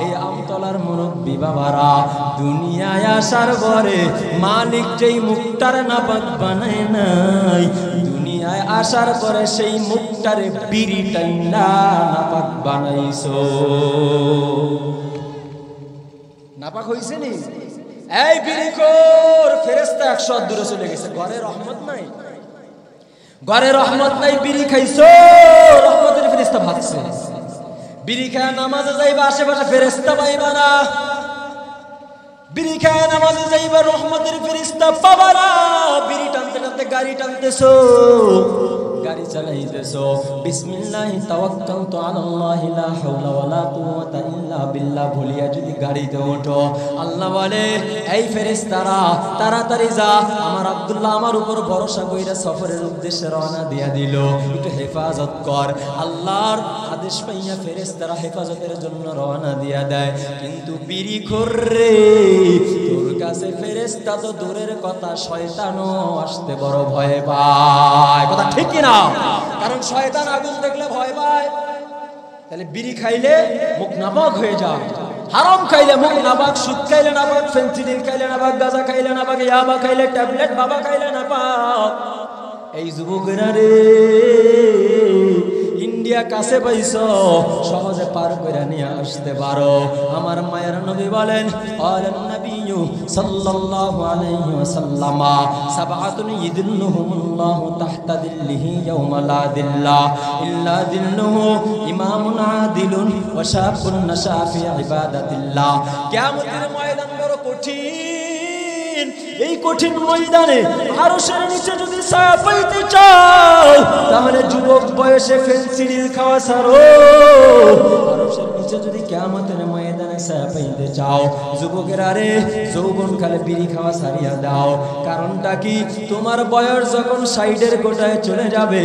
এই আমতলার মুরব্বী বাবারা, দুনিয়ায় আসার পরে মালিক যেই মুখটারে নাপাক বানায় নাই, দুনিয়ায় আসার পরে সেই মুখটারে বিড়িটাই না নাপাক বানাইছো। নাপাক হইছে নি? এই বিড়িখোর ফেরেশতা 100 দূরে চলে গেছে। ঘরে রহমত নাই, ঘরে রহমত নাই, বিড়ি খাইছো, রহমতের ফেরেশতা ভাগছে। বিড়ি খায় নামাজে যাইবা, আশেপাশে ফেরেশতা পাইবা না। বিড়ি খায় নামাজে যাইবা, রহমতের ফেরেশতা পাবা না। বিড়ি টানতে টানতে গাড়ি টানতেছো, গাড়ি চালাইতেছো, বিসমিল্লাহি তাওয়াক্কালতু আলাল্লাহি লা হাওলা ওয়ালা কুওয়াতা ইল্লা বিল্লাহ বলিয়া যদি গাড়িতে ওঠো, আল্লাহ বলে, এই ফেরেশতারা তাড়াতাড়ি যা, আমার আব্দুল্লাহ আমার উপর ভরসা কইরা সফরের উদ্দেশ্যে রওনা দিয়া দিল, একটু হেফাজত কর। আল্লাহর আদেশ পাইয়া ফেরেশতারা হেফাজতের জন্য রওনা দিয়া দেয়। কিন্তু বিড়িখোর রে, তোর কাছে ফেরেশতা তো দূরের কথা, শয়তানও আসতে বড় ভয় পায়। কথা ঠিক কি না? কারণ শয়তান আগুন দেখলে ভয় পায়। তাহলে বিড়ি খাইলে মুখ নাপাক হয়ে যায়, হারাম খাইলে মুখ নাপাক, সুদ খাইলে নাপাক, ফেন্সিডিল খাইলে নাপাক, গাঁজা খাইলে নাপাক, ইয়াবা খাইলে, ট্যাবলেট বাবা খাইলে নাপাক। এই যুবকেরা রে, ইন্ডিয়া কাছে পাইছো, সহজে পার করে নিয়ে আসতে পারো। আমার মায়ের নবী বলেন, আলান নবিয়্যু সাল্লাল্লাহু আলাইহি ওয়াসাল্লাম, সাবআতুন ইযিল্লুহুমুল্লাহু তাহতা দিল্লিহি ইয়াওমা লা দিল্লা ইল্লা দিল্লুহু, ইমামুন আদিলুন ওয়া শাবুন নাশা ফি ইবাদাতিল্লাহ। কিয়ামতের ময়দান বড় কঠিন। এই কঠিন ময়দানে আরশের নিচে যদি ছায়া পাইতে চাও, তাহলে যুবক বয়সে ফেন্সিডিল খাওয়া ছাড়ো। আরশের নিচে যদি কিয়ামতের ময়দানে ছায়া পাইতে চাও, যুবকেরা রে, যৌবন কালে বিড়ি খাওয়া ছাড়িয়া দাও। কারণটা কি? তোমার বয়স যখন সাইডের গোটায় চলে যাবে,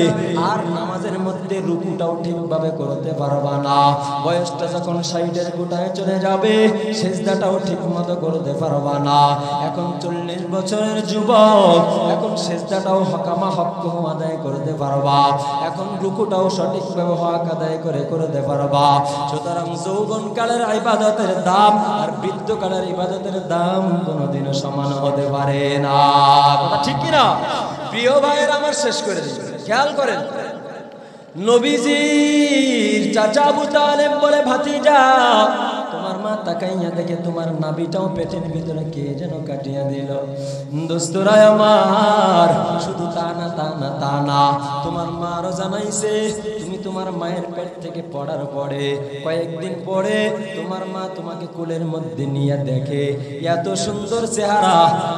আর নামাজের মধ্যে রুকুটাও ঠিকভাবে করতে পারবা না। বয়সটা যখন সাইডের গোটায় চলে যাবে, সেজদাটাও ঠিক মতো করতে পারবা না। এখন 40 বছরের যুবক, এখন সেজদাটাও হকামা হক আদায় করতে পারবা, এখন রুকুটাও সঠিকভাবে হক আদায় করে করতে পারবা। সুতরাং যৌবনকালের ইবাদতের দাম আর বৃদ্ধকালের ইবাদতের দাম কোনোদিনও সমান হতে পারে না। কথা ঠিক কি না? প্রিয় ভাইয়ের আমার, শেষ করে দিই, খেয়াল করেন, নবীজির চাচা আবু তালেব বলে, ভাতিজা, তোমার মা তাকাইয়া দেখে তোমার নাভিটাও পেটের ভিতরে কে যেন কাটিয়া দিল। দোস্তরা আমার, শুধু তা না, তা না, তা না, তোমার মা আরো জানাইছে, তুমি তোমার মায়ের পেট থেকে পড়ার পরে কয়েকদিন পরে তোমার মা তোমাকে কোলের মধ্যে নিয়ে দেখে, এত সুন্দর চেহারা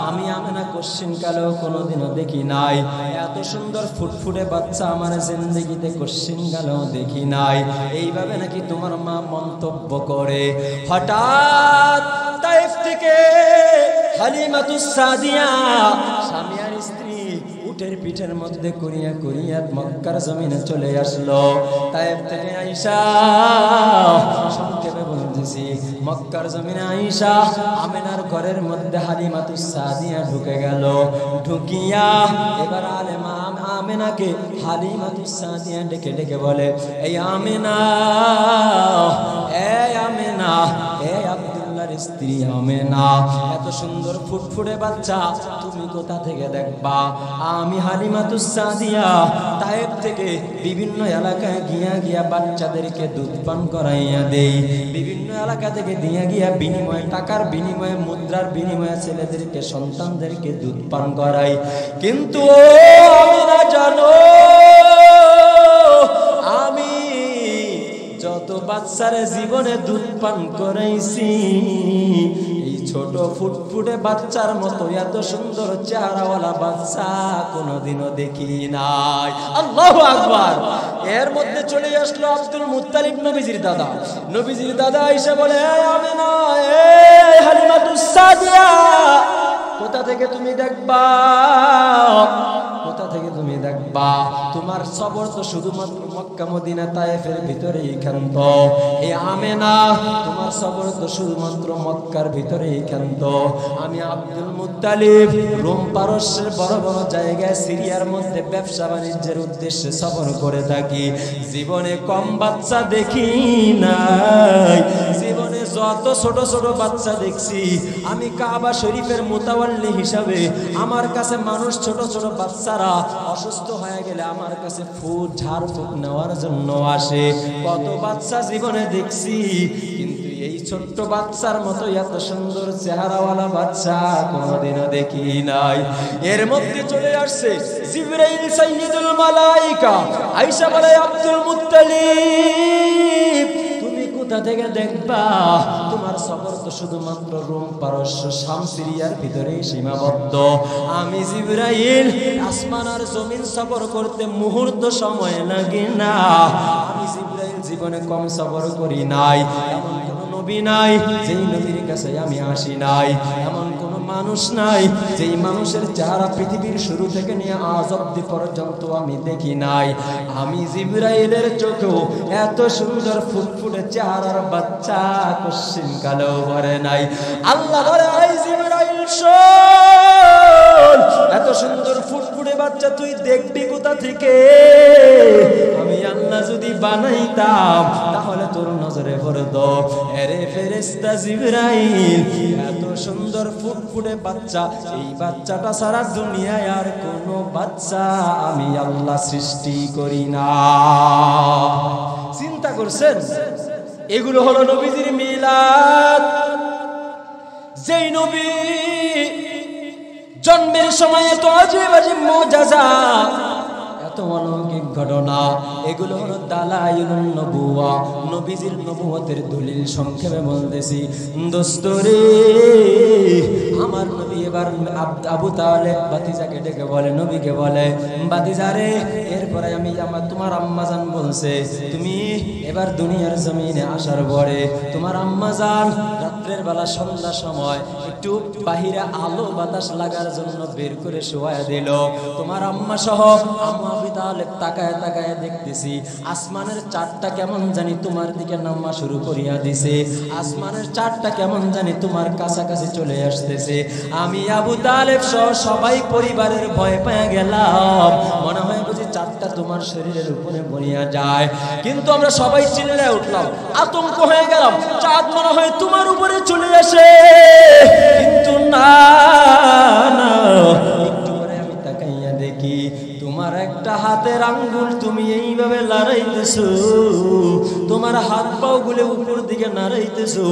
আমি আমেনা কোশ্চিন কালেও কোনোদিনও দেখি নাই। এত সুন্দর ফুটফুটে বাচ্চা আমার জিন্দেগিতে কোশ্চিন কালেও দেখি নাই। এইভাবে নাকি তোমার মা মন্তব্য করে। হঠাৎ তাইফ থেকে হালিমাতুস সাদিয়া, স্বামী আর স্ত্রী উটের পিঠের মধ্যে করিয়া করিয়া মক্কার জমিনে চলে আসলো। তায়েফ থেকে আয়েশা, সংক্ষেপে বলতেছি, মক্কার জমিনে আয়েশা আমেনার ঘরের মধ্যে হালিমাতুস সাদিয়া ঢুকে গেল। ঢুকিয়া এবার আলেমা আমেনাকে হালিমাতুস সাদিয়া ডেকে ডেকে বলে, এই আমেনা, এই আমেনা, এই আব্দুল্লাহর স্ত্রী আমেনা, এত সুন্দর ফুটফুটে বাচ্চা তুমি কোথা থেকে দেখবা? আমি হালিমাতুস সাদিয়া তায়েফ থেকে বিভিন্ন এলাকায় গিয়া গিয়া বাচ্চাদেরকে দুধ পান করাইয়া দেই, বিভিন্ন এলাকা থেকে দিয়া গিয়া বিনিময়ে, টাকার বিনিময়ে, মুদ্রার বিনিময়ে ছেলেদেরকে, সন্তানদেরকে দুধ পান করাই। কিন্তু আমেনা জানো, আমি যত বাচ্চার জীবনে দুধ পান করাইছি, এই ছোট ফুটফুটে বাচ্চার মতো এত সুন্দর চেহারাওয়ালা বাচ্চা কোনোদিনও দেখি নাই। আল্লাহু আকবার। এর মধ্যে চলে আসলো আব্দুল মুত্তালিব, নবীজির দাদা। নবীজির দাদা এসে বলে, এই আমেনা, এই হালিমাতুস সাদিয়া, কোথা থেকে তুমি দেখবা? কোথা থেকে তুমি দেখবা? তোমার সবর তো শুধুমাত্র মক্কা মদিনা তায়েফের ভিতরেই ক্ষান্ত। এই আমেনা, তোমার সবর তো শুধুমাত্র মক্কার ভিতরেই ক্ষান্ত। আমি আব্দুল মুত্তালিব রোম পারস্যের বড় বড় জায়গায় সিরিয়ার মধ্যে ব্যবসা বাণিজ্যের উদ্দেশ্যে সফর করে থাকি। জীবনে কম বাচ্চা দেখি নাই, জীবনে যত ছোট ছোট বাচ্চা দেখছি। আমি কাবা শরীফের মুতাওয়াল্লি হিসাবে আমার কাছে মানুষ, ছোট ছোট বাচ্চারা অসুস্থ হয়ে গেলে আমার কাছে ফুট ঝাড়ফুঁক নেওয়ার জন্য আসে। কত বাচ্চা জীবনে দেখছি, কিন্তু এই ছোট্ট বাচ্চার মতো এত সুন্দর চেহারাওয়ালা বাচ্চা কোনোদিনও দেখি নাই। এর মধ্যে চলে আসছে জিবরাইল সাইয়্যিদুল মালায়েকা। আয়েশা বলে, আব্দুল মুত্তালিব, তুমি কোথা থেকে দেখবা? তোমার সফর তো শুধুমাত্র রোম পারস্য শাম সিরিয়ার ভিতরেই সীমাবদ্ধ। আমি জিবরাইল আসমান আর জমিন সফর করতে মুহূর্ত সময় লাগে না। আমি জিবরাইল জীবনে কম সফর করি নাই। এমন কোন নবী নাই যেই নবীর কাছে আমি আসি নাই। এমন কোন মানুষ নাই যেই মানুষের চেহারা পৃথিবীর শুরু থেকে নিয়ে আজ অব্দি পর্যন্ত আমি দেখি নাই। আমি জিবরাইলের চোখেও এত সুন্দর ফুটফুটে চেহারার বাচ্চা কোশ্চিন কালেও ভরে নাই। আল্লাহ বলে, এই জিবরাইল শোন, এত সুন্দর ফুটফুটে বাচ্চা তুই দেখবি কোথা থেকে? আমি আল্লাহ যদি বানাইতাম তাহলে তোর নজরে পড়তো। আরে ফেরেশতা জিবরাইল, এত সুন্দর ফুটফুটে বাচ্চা, এই বাচ্চাটা সারা দুনিয়ায় আর কোনো বাচ্চা আমি আল্লাহ সৃষ্টি করি না। চিন্তা করছেন? এগুলো হলো নবীজির মিলাদ। যেই নবী জন্মের সময় এত আজীব আজীব মুআজিজা, এত অলৌকিক ঘটনা, এগুলো হলো দালাইলুন নবুওয়া, নবীজির নবুয়তের দলিল। সংক্ষেপে বলতেছি দোস্তরে, আমার নবী এবার আবু তালেব বাতিজাকে ডেকে বলে, নবীকে বলে, বাতিজারে, এরপরে আমি তোমার আম্মাজান বলছে তুমি এবার দুনিয়ার জমিনে আসার পরে তোমার আম্মাজান রাত্রের বেলা সন্ধ্যার সময় একটু বাহিরে আলো বাতাস লাগার জন্য বের করে শোয়া দিল। তোমার আম্মা সহ আম্মা আবু তালেব তাকায় তাকায় দেখতেছি আসমানের চাঁদটা কেমন জানি তোমার দিকে নামা শুরু করিয়া দিছে। আসমানের চাঁদটা কেমন জানি তোমার কাছাকাছি চলে আসতেছে। আমি আবু তালেব সহ সবাই পরিবারের ভয় পেয়ে গেলাম, মনে হয় বুঝি চাঁদটা তোমার শরীরের উপরে পড়িয়া যায়। কিন্তু আমরা সবাই চিল্লায় উঠলাম, আতঙ্ক হয়ে গেলাম, চাঁদ মনে হয় তোমার উপরে চলে আসে। কিন্তু না না, একটু পরে আমি তাকাইয়া দেখি তোমার একটা হাতের আঙ্গুল তুমি এইভাবে লড়াইতেছো, তোমার হাত পাও গুলে উপর দিকে নাড়াইতেছো,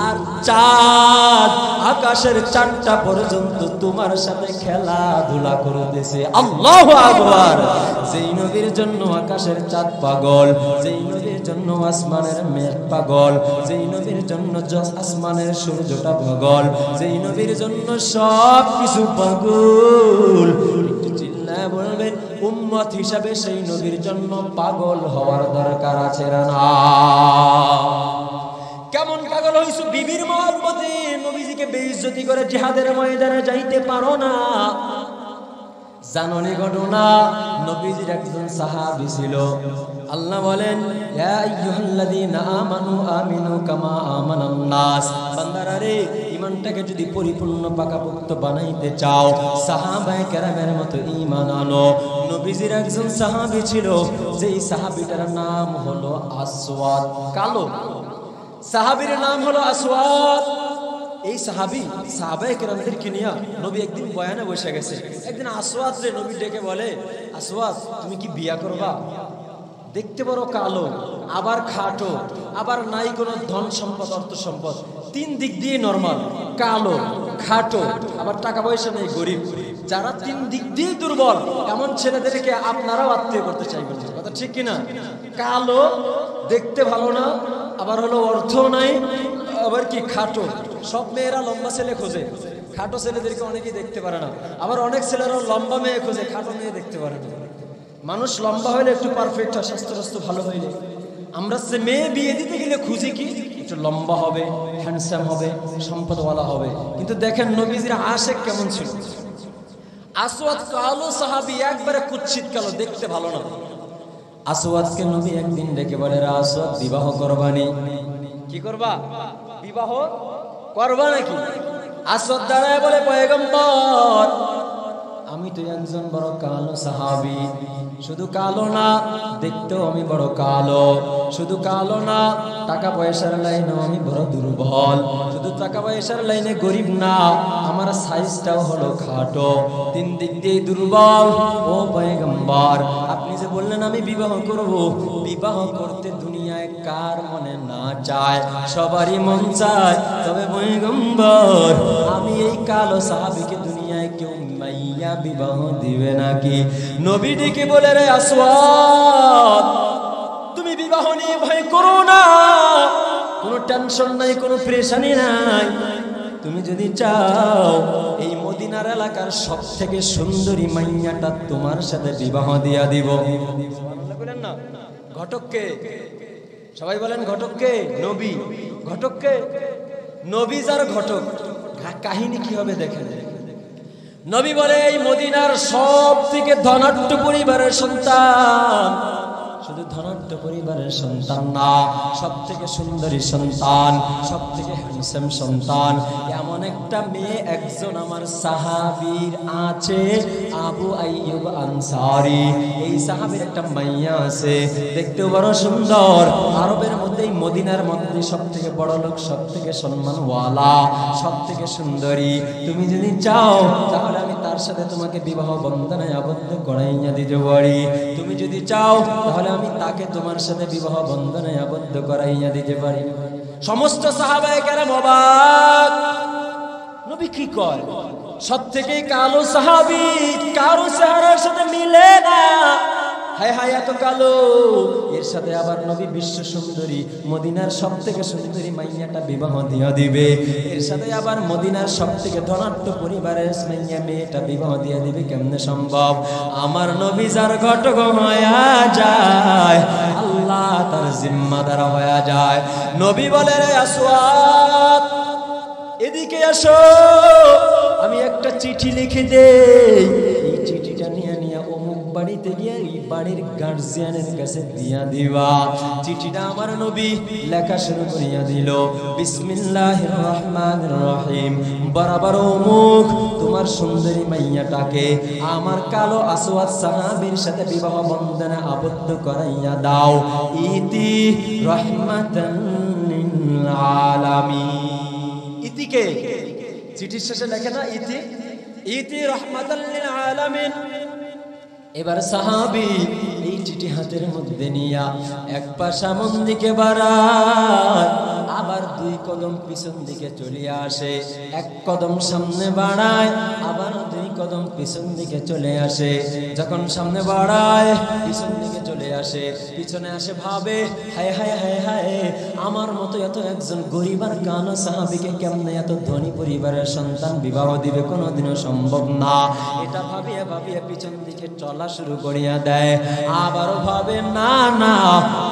আর চাঁদ আকাশের চাঁদটা পর্যন্ত তোমার সাথে খেলাধুলা করতেছে। আল্লাহু আকবার। যেই নবীর জন্য আকাশের চাঁদ পাগল, যেই নবীর জন্য আসমানের মেঘ পাগল, যেই নবীর জন্য আসমানের সূর্যটা পাগল, যেই নবীর জন্য সব কিছু পাগল, একটু চিল্লায় বলবেন উম্মত হিসাবে সেই নবীর জন্য পাগল হওয়ার দরকার আছে না? কেমন পাগল হইছো? বিবির মহব্বতে নবীজিকে বেইজ্জতি করে জিহাদের ময়দানে যাইতে পারো না। জাননি ঘটনা, নবীজির একজন সাহাবী ছিল। আল্লাহ বলেন, ইয়া আইয়ুহাল্লাযীনা আমানু আমিনু কামা আমানান নাস। বান্দারা রে, ঈমানটাকে যদি পরিপূর্ণ পাকাপোক্ত বানাইতে চাও, সাহাবায়ে কেরামের মতো ঈমান আনো। নবীজির একজন সাহাবী ছিল, যেই সাহাবীটার নাম হলো আসওয়াদ, কালো। সাহাবীর নাম হলো আসওয়াদ। এই সাহাবী সাহাবায়ে কেরামদেরকে নিয়ে নবী একদিন বয়ানে বসে গেছে। একদিন আসওয়াদ রে নবী ডেকে বলে, আসওয়াদ তুমি কি বিয়া করবা? দেখতে বড় কালো, আবার খাটো, আবার নাই কোনো ধন সম্পদ অর্থ সম্পদ, তিন দিক দিয়ে নরমাল, কালো খাটো, আবার টাকা পয়সা নেই, গরিব। যারা তিন দিক দিয়ে দুর্বল, এমন ছেলেদেরকে আপনারাও আত্মীয় করতে চাইবেন, কথা ঠিক কিনা? কালো, দেখতে ভালো না, আবার হলো অর্থ নাই, আবার কি খাটো। সব মেয়েরা লম্বা ছেলে খোঁজে, খাটো ছেলেদেরকে অনেকেই দেখতে পারে না। আবার অনেক ছেলেরাও লম্বা মেয়ে খোঁজে, খাটো মেয়ে দেখতে পারে না। মানুষ লম্বা হইলে একটু পারফেক্ট হয়, স্বাস্থ্য ভালো হইলে। আমরা সে মেয়ে বিয়ে দিতে গেলে খুঁজি কি একটু লম্বা হবে, হ্যান্ডসাম হবে, সম্পদওয়ালা হবে। কিন্তু দেখেন নবীজির আশেক কেমন ছিল। আসওয়াদ কালো সাহাবী, একবারে কুৎসিত কালো, দেখতে ভালো না। আসওয়াদকে নবী একদিন ডেকে বলে, রে আসওয়াদ, বিবাহ করবানি? কি করবা? বিবাহ করবা নাকি? আসওয়াদ দাঁড়ায় বলে, পয়গম্বর, আমি তো একজন বড় কালো সাহাবী। শুধু কালো না, দেখতেও আমি বড় কালো। শুধু কালো না, টাকা পয়সার লাইনেও আমি বড় দুর্বল। শুধু টাকা পয়সার লাইনে গরিব না, আমার সাইজটাও হলো খাটো, তিন দিক দিয়ে দুর্বল। ও পয়গম্বর, আপনি যে বললেন আমি বিবাহ করব, বিবাহ করতে দুনিয়ায় কার মনে না চায়? সবারই মন চায়। তবে পয়গম্বর, আমি এই কালো সাহাবীকে দুনিয়ায় কেউ মাইয়া বিবাহ দিবে নাকি? নবী ডেকে বলে, রে আসওয়াদ, তুমি বিবাহ নিয়ে ভয় করো না, কোনো টেনশন নাই, কোনো প্রেশানি নাই। তুমি যদি চাও, এই মদিনার এলাকার সব থেকে সুন্দরী মাইয়াটা তোমার সাথে বিবাহ দিয়া দিব। বলেন না ঘটককে, সবাই বলেন ঘটককে? নবী। ঘটককে? নবী যার ঘটক। কাহিনী কি হবে দেখেন। নবী বলে, এই মদিনার সব থেকে ধনাঢ্য পরিবারের সন্তান, শুধু ধনাঢ্য পরিবারের সন্তান না, সব থেকে সুন্দরী সন্তান, সব থেকে হ্যান্ডসাম সন্তান, এমন একটা মেয়ে একজন আমার সাহাবীর আছে, আবু আইয়ুব আনসারী। এই সাহাবীর একটা মাইয়া আছে, দেখতেও বড় সুন্দর। আরবের মধ্যে, মদিনার মধ্যে সব থেকে বড় লোক, সব থেকে সম্মানওয়ালা, সব থেকে সুন্দরী। তুমি যদি চাও, তাহলে আমি তার সাথে তোমাকে বিবাহ বন্ধনে আবদ্ধ করাইয়া দিতে পারি। তুমি যদি চাও, তাহলে আমি তাকে তোমার সাথে বিবাহ বন্ধনে আবদ্ধ করাইয়া দিতে পারি। সমস্ত সাহাবায়ে কেরাম অবাক। নবী কি কয়? সব থেকে কালো সাহাবী, কারো চেহারার সাথে মিলে না। হায় হায়, এত কালো, এর সাথে আবার নবী বিশ্ব সুন্দরী, মদিনার সব থেকে সুন্দরী মাইয়াটা বিবাহ দিয়া দিবে। এর সাথে আবার মদিনার সব থেকে ধনাঢ্য পরিবারের মাইয়া মেয়েটা বিবাহ দিয়া দিবে, কেমনে সম্ভব? আমার নবী যার ঘটক হইয়া যায়, আল্লাহ তার জিম্মাদার হইয়া যায়। নবী বলে, রে আসওয়াদ, এদিকে আসো, আমি একটা চিঠি লিখে দেই। এই চিঠিটা নিয়ে অমুক বাড়িতে গিয়ে এই বাড়ির গার্জিয়ানের কাছে দিয়া দিবা। চিঠিটা আমার নবী লেখা শুরু করিয়া দিল, বিসমিল্লাহির রহমানির রহিম, বরাবর অমুক তোমার সুন্দরী মাইয়াটাকে আমার কালো আসওয়াদ সাহাবীর সাথে বিবাহ বন্ধনে আবদ্ধ করাইয়া দাও। ইতি রাহমাতান লিল আলামিন। ইতিকে চিঠির শেষে লেখে না, ইতি, ইতি রাহমাতাল লিল আলামিন। এবার সাহাবী এই চিঠি হাতের মধ্যে নিয়া এক পা সামন দিকে বাড়ায়, আবার দুই কদম পিছন দিকে চলে আসে। এক কদম সামনে বাড়ায়, আবার দুই কদম পিছন দিকে চলে আসে। যখন সামনে বাড়ায়, পিছন দিকে চলে আসে, পিছনে আসে, ভাবে হায় হায় হায় হায়, আমার মতো এত একজন গরিব আর কালো সাহাবীকে কেমনে এত ধনী পরিবারের সন্তান বিবাহ দিবে? কোনোদিনও সম্ভব না। এটা ভাবিয়া ভাবিয়া পিছন দিকে চলা শুরু করিয়া দেয়। আবারও ভাবে, না না,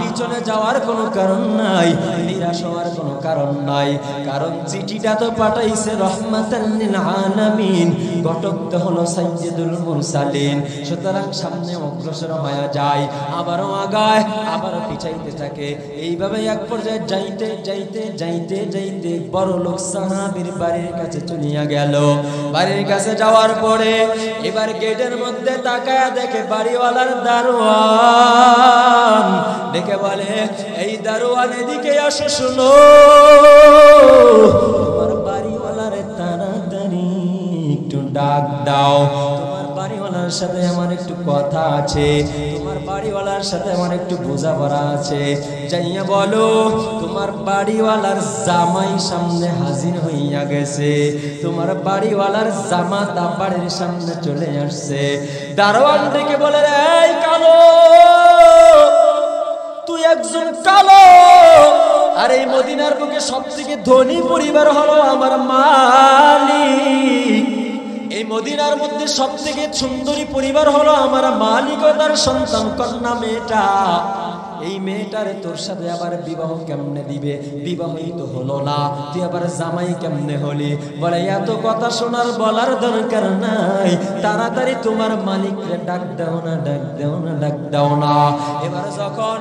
পিছনে যাওয়ার কোনো কারণ নাই, নিরাশ হওয়ার কোনো কারণ নাই, কারণ চিঠিটা তো পাঠাইছে রহমাতাল লিল আলামিন, ঘটক তো হলো সাইয়্যিদুল মুরসালিন। সুতরাং সামনে অগ্রসর হয়ে যায়, আবারও আগায়, আবারও পিছাইতে থাকে। এইভাবে এক পর্যায়ে যাইতে যাইতে যাইতে যাইতে বড় লোক সাহাবীর বাড়ির কাছে চলিয়া গেল। বাড়ির কাছে যাওয়ার পরে এবার গেটের মধ্যে তাকায়া দেখে বাড়িওয়ালার দারোয়ান। দেখে বলে, এই দারোয়ান এদিকে আসো, শুনো তোমার বাড়িওয়ালারে তাড়াতাড়ি একটু ডাক দাও, তোমার বাড়িওয়ালার সাথে আমার একটু কথা আছে, তোমার বাড়িওয়ালার সাথে আমার একটু বোঝাপড়া আছে। যাইয়া বলো তোমার বাড়িওয়ালার জামাই সামনে হাজির হইয়া গেছে, তোমার বাড়িওয়ালার জামাতা বাড়ির সামনে চলে আসছে। দারোয়ান ডেকে বলে, এই কালো, তুই একজন কালো, আর এই মদিনার বুকে সবথেকে ধনী পরিবার হলো আমার মালিক, এই মদিনার মধ্যে সবথেকে সুন্দরী পরিবার হলো আমার মালিক ও তার সন্তান কন্যা মেয়েটা। এই মেয়েটারে তোর সাথে আবার বিবাহ কেমনে দিবে? বিবাহই তো হলো না, তুই আবার জামাই কেমনে হলি? বলে, এত কথা শোনার বলার দরকার নাই, তাড়াতাড়ি তোমার মালিককে ডাক দাও না, ডাক দাও না, ডাক দাও না। এবার যখন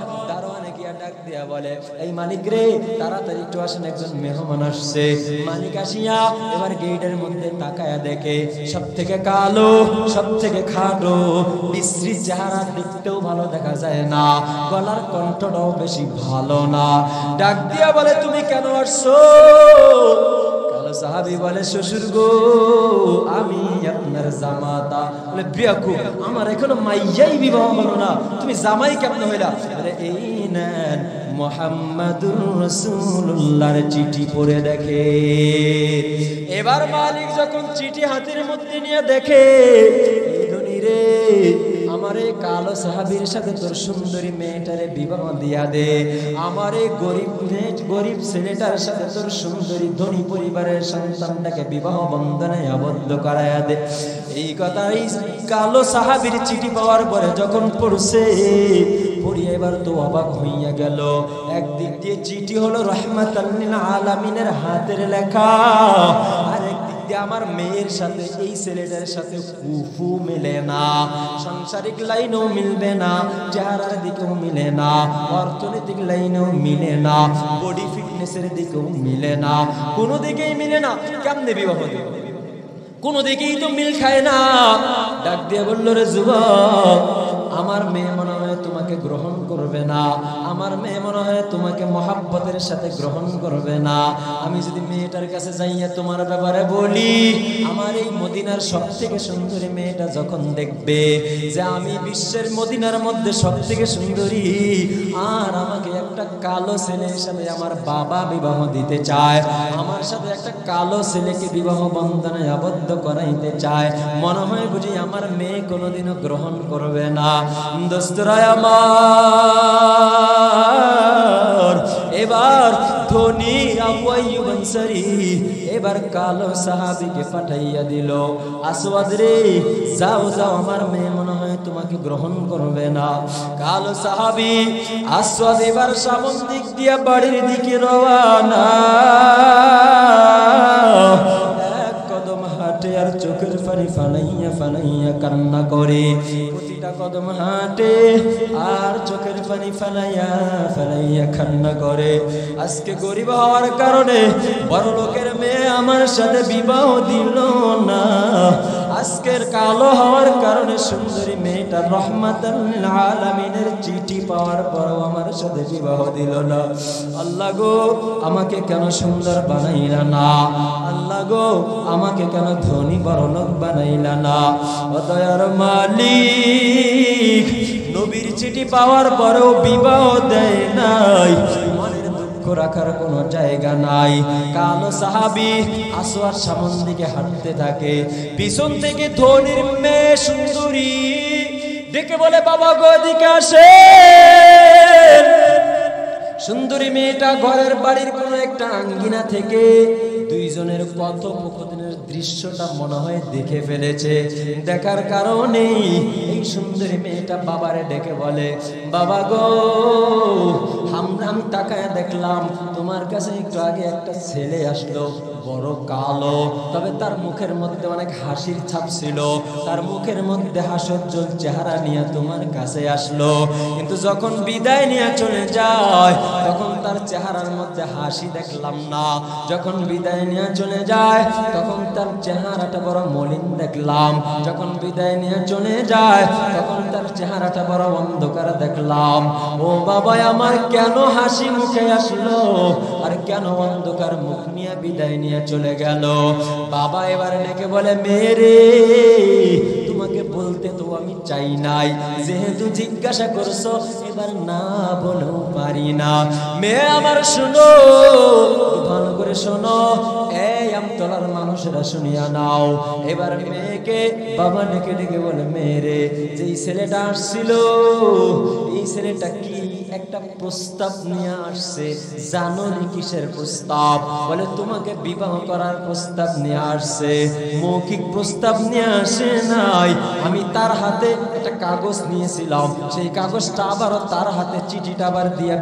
ডাক দিয়া বলে, এই মালিক রে, তাড়াতাড়ি একটু আসেন, একজন মেহমান আসছে। মালিক আসিয়া এবার গেটের মধ্যে তাকায়া দেখে সব থেকে কালো, সব থেকে খাটো, বিশ্রী চেহারা, দেখতেও ভালো দেখা যায় না, গলার কণ্ঠটাও বেশি ভালো না। ডাক দিয়া বলে, তুমি কেন আসছো? কালো সাহাবী বলে, শ্বশুর গো, আমি আপনার জামাতা। বলে, বিয়াকুব, আমার এখনো মাইয়াই বিবাহ হলো না, তুমি জামাই কেমনে হইলা? বলে, এই নেন মুহাম্মাদুর রাসূলুল্লাহর চিঠি পড়ে দেখে। এবার মালিক যখন চিঠি হাতের মধ্যে নিয়ে দেখে, এই ধনী রে, আমার এই কালো সাহাবীর সাথে তোর সুন্দরী মেয়েটারে বিবাহ দিয়া দে, আমার এই গরিব ছেলেটার সাথে তোর সুন্দরী ধনী পরিবারের সন্তানটাকে বিবাহ বন্ধনে আবদ্ধ করায়া দে। এই কথাই কালো সাহাবীর চিঠি পাওয়ার পরে যখন পড়ছে, পড়িয়া এবার তো অবাক হইয়া গেল। একদিক দিয়ে চিঠি হলো রাহমাতাল লিল আলামিনের হাতের লেখা, আর একদিক দিয়ে আমার মেয়ের সাথে এই ছেলেটার সাথে কুফু মিলে না, সাংসারিক লাইনেও মিলবে না, চেহারার দিকেও মিলে না, অর্থনৈতিক লাইনেও মিলে না, বডি ফিটনেসের দিকেও মিলে না, কোনো দিকেই মিলে না। কেমনে বিবাহ দেব? কোনো দিকেই তো মিল খায় না। ডাক দিয়ে বলল, রে যুবক, আমার মেয়ে মনে হয় তোমাকে গ্রহণ করবে না, আমার মেয়ে মনে হয় তোমাকে মহাব্বতের সাথে গ্রহণ করবে না। আমি যদি মেয়েটার কাছে যাইয়া তোমার ব্যাপারে বলি, আমার এই মদিনার সব থেকে সুন্দরী মেয়েটা যখন দেখবে যে আমি বিশ্বের মদিনার মধ্যে সব থেকে সুন্দরী, আর আমাকে একটা কালো ছেলের সাথে আমার বাবা বিবাহ দিতে চায়, আমার সাথে একটা কালো ছেলেকে বিবাহ বন্ধনে আবদ্ধ করাইতে চায়, মনে হয় বুঝি আমার মেয়ে কোনোদিনও গ্রহণ করবে না। দোস্তরা আমার, এবার ধনী আবু আইয়ুব আনসারী এবার কালো সাহাবীকে পাঠাইয়া দিল, আসওয়াদ রে, যাও যাও, আমার মেয়ে মনে হয় তোমাকে গ্রহণ করবে না। কালো সাহাবী আসওয়াদ এবার সামন দিক দিয়া বাড়ির দিকে রওয়ানা। আর চোখের পানি ফালাইয়া ফালাইয়া কান্না করে, প্রতিটা কদম হাঁটে আর চোখের পানি ফালাইয়া ফালাইয়া কান্না করে। আজকে গরিব হওয়ার কারণে বড় লোকের মেয়ে আমার সাথে বিবাহ দিল না, আজকের কালো হওয়ার কারণে সুন্দরী মেয়েটা রাহমাতাল লিল আলামিনের চিঠি পাওয়ার পরও আমার সাথে বিবাহ দিল না। আল্লাহ গো, আমাকে কেন সুন্দর বানাইলা না? আল্লাহ গো, আমাকে কেন ধনী বড়লোক বানাইলা না? ও দয়ার মালিক, নবীর চিঠি পাওয়ার পরেও বিবাহ দেয় নাই, মনের দুঃখ রাখার কোনো জায়গা নাই। কালো সাহাবী আসওয়াদ সামন দিকে হাঁটতে থাকে, পিছন থেকে ধনীর মেয়ে সুন্দরী ডেকে বলে, বাবা গো, এদিকে আসেন। সুন্দরী মেয়েটা ঘরের বাড়ির কোনো একটা আঙ্গিনা থেকে দুইজনের কথোপকথনের দৃশ্যটা মনে হয় দেখে ফেলেছে। দেখার কারণে এই সুন্দরী মেয়েটা বাবারে ডেকে বলে, বাবা গো, আমি তাকায় দেখলাম তোমার কাছে একটু আগে একটা ছেলে আসলো, বড় কালো, তবে তার মুখের মধ্যে অনেক হাসির ছাপ ছিল। তার মুখের মধ্যে হাস্যোজ্জ্বল চেহারা নিয়ে তোমার কাছে আসলো, কিন্তু যখন বিদায় নিয়ে চলে যায় তখন তার চেহারার মধ্যে হাসি দেখলাম না। যখন বিদায় নিয়ে চলে যায় তখন তার চেহারাটা বড় মলিন দেখলাম। যখন বিদায় নিয়ে চলে যায় তখন তার চেহারাটা বড় অন্ধকার দেখলাম। ও বাবা আমার, কেন হাসি মুখে আসলো আর কেন অন্ধকার মুখ নিয়ে বিদায় নিয়ে চলে গেল? বাবা এবার ডেকে বলে, মেরে তোমাকে বলতে তো আমি চাই নাই, যেহেতু জিজ্ঞাসা করছো এবার না বলেও পারি না। মেয়ে আমার শোনো, ভালো করে শোনো, এই আমতলার মানুষেরা শুনিয়া নাও। এবার মেয়েকে বাবা ডেকে ডেকে বলে, মেয়েরে যেই ছেলেটা আসছিল এই ছেলেটা কি একটা প্রস্তাব নিয়ে আসছে, জানো নি কিসের প্রস্তাব? বলে তোমাকে বিবাহ করার প্রস্তাব নিয়ে আসছে। মৌখিক প্রস্তাব নিয়ে আসে নাই, আমি তার হাতে একটা কাগজ নিয়েছিলাম, সেই কাগজটা আবারও তার হাতে চিঠিটা আবার দিয়া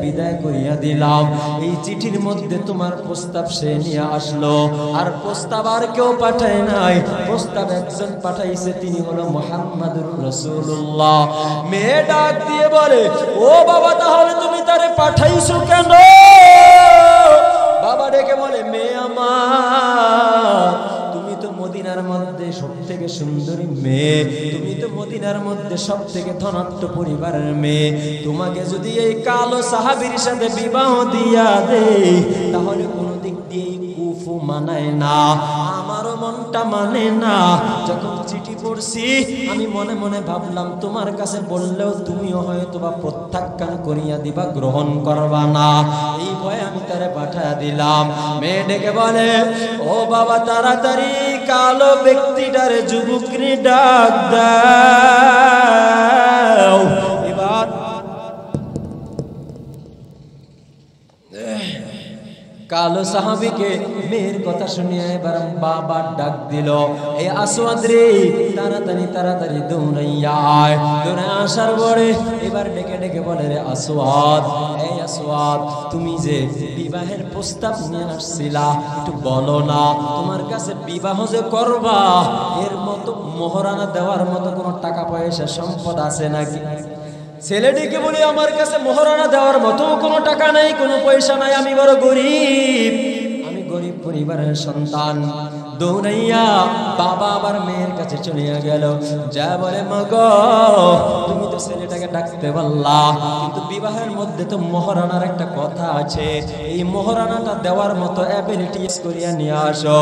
বিদায় করিয়া দিলাম। এই চিঠির মধ্যে তোমার প্রস্তাব সে নিয়ে আসলো, আর প্রস্তাব আর কেউ পাঠায় নাই, প্রস্তাব একজন পাঠাইছে, তিনি হলো মুহাম্মাদুর রাসূলুল্লাহ। মেয়ে ডাক দিয়ে বলে, ও বাবা তাহলে তুমি তারে পাঠাইছো কেন? বাবা ডেকে বলে, মেয়ে আমার, তুমি তো মদিনার মধ্যে সব থেকে সুন্দরী মেয়ে, তুমি তো মদিনার মধ্যে সব থেকে ধনাঢ্য পরিবারের মেয়ে, তোমাকে যদি এই কালো সাহাবীর সাথে বিবাহ দিয়া দেই তাহলে কোনো দিক দিয়ে কুফু মানায় না, আমারও মনটা মানে না। যখন চিঠি পড়ছি আমি মনে মনে ভাবলাম তোমার কাছে বললেও তুমিও হয়তো বা প্রত্যাখ্যান করিয়া দিবা, গ্রহণ করবা না, এই ভয়ে আমি তারে পাঠাইয়া দিলাম। মেয়ে ডেকে বলে, ও বাবা তাড়াতাড়ি কালো ব্যক্তিটারে যুবকরে ডাক দাও। এবার কালো সাহাবীকে মেয়ের কথা শুনিয়ে এবার বাবা ডাক দিল, এই আসওয়াদ রে তাড়াতাড়ি দৌড়াইয়া আয়। দৌড়ে আসার পরে এবার ডেকে ডেকে বলে, রে আসওয়াদ, এই আসওয়াদ তুমি যে বিবাহের প্রস্তাব নিয়ে আসছিলা একটু বলো না, তোমার কাছে বিবাহ যে করবা এর মতো মোহরানা দেওয়ার মতো কোনো টাকা পয়সা সম্পদ আছে নাকি? ছেলেটিকে বলি, আমার কাছে মোহরানা দেওয়ার মতো কোনো টাকা নাই, কোনো পয়সা নাই, আমি বড় গরিব, আমি গরিব পরিবারের সন্তান। দৌড়াইয়া বাবা আবার মেয়ের কাছে চলিয়া গেল, যা বলে, মাগো তুমি তো ছেলেটাকে ডাকতে পারলা, কিন্তু বিবাহের মধ্যে তো মোহরানার একটা কথা আছে, এই মোহরানাটা দেওয়ার মতো অ্যাবিলিটি করিয়া নিয়ে আসো।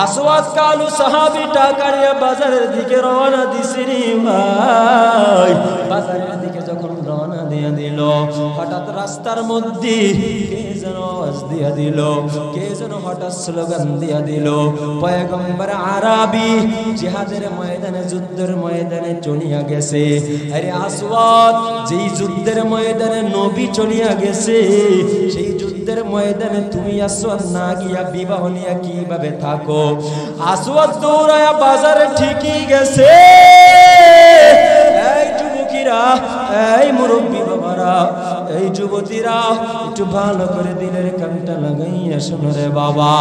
আসওয়াদ কালু সাহাবী টাকা নিয়ে বাজারের দিকে রওনা দিছিনি ভাই। বাজারের দিকে যখন রওনা দিয়ে দিল, হঠাৎ রাস্তার মধ্যে কে যেন আওয়াজ দিয়া দিল, কে যেন হঠাৎ স্লোগান দিয়া দিল, পয়গম্বর আরবি জিহাদের ময়দানে, যুদ্ধের ময়দানে চলিয়া গেছে। আরে আসওয়াদ, যেই যুদ্ধের ময়দানে নবী চলিয়া গেছে সেই যুদ্ধের ময়দানে তুমি আসওয়াদ না গিয়া বিবাহ নিয়া কিভাবে থাকো? আসওয়াদ দৌড়ায়া বাজারে ঠিকই গেছে। এই যুবকেরা, এই মুরব্বী বাবারা, এই যুবতীরা একটু ভালো করে দিলের কানটা লাগাইয়া শোনো রে বাবা।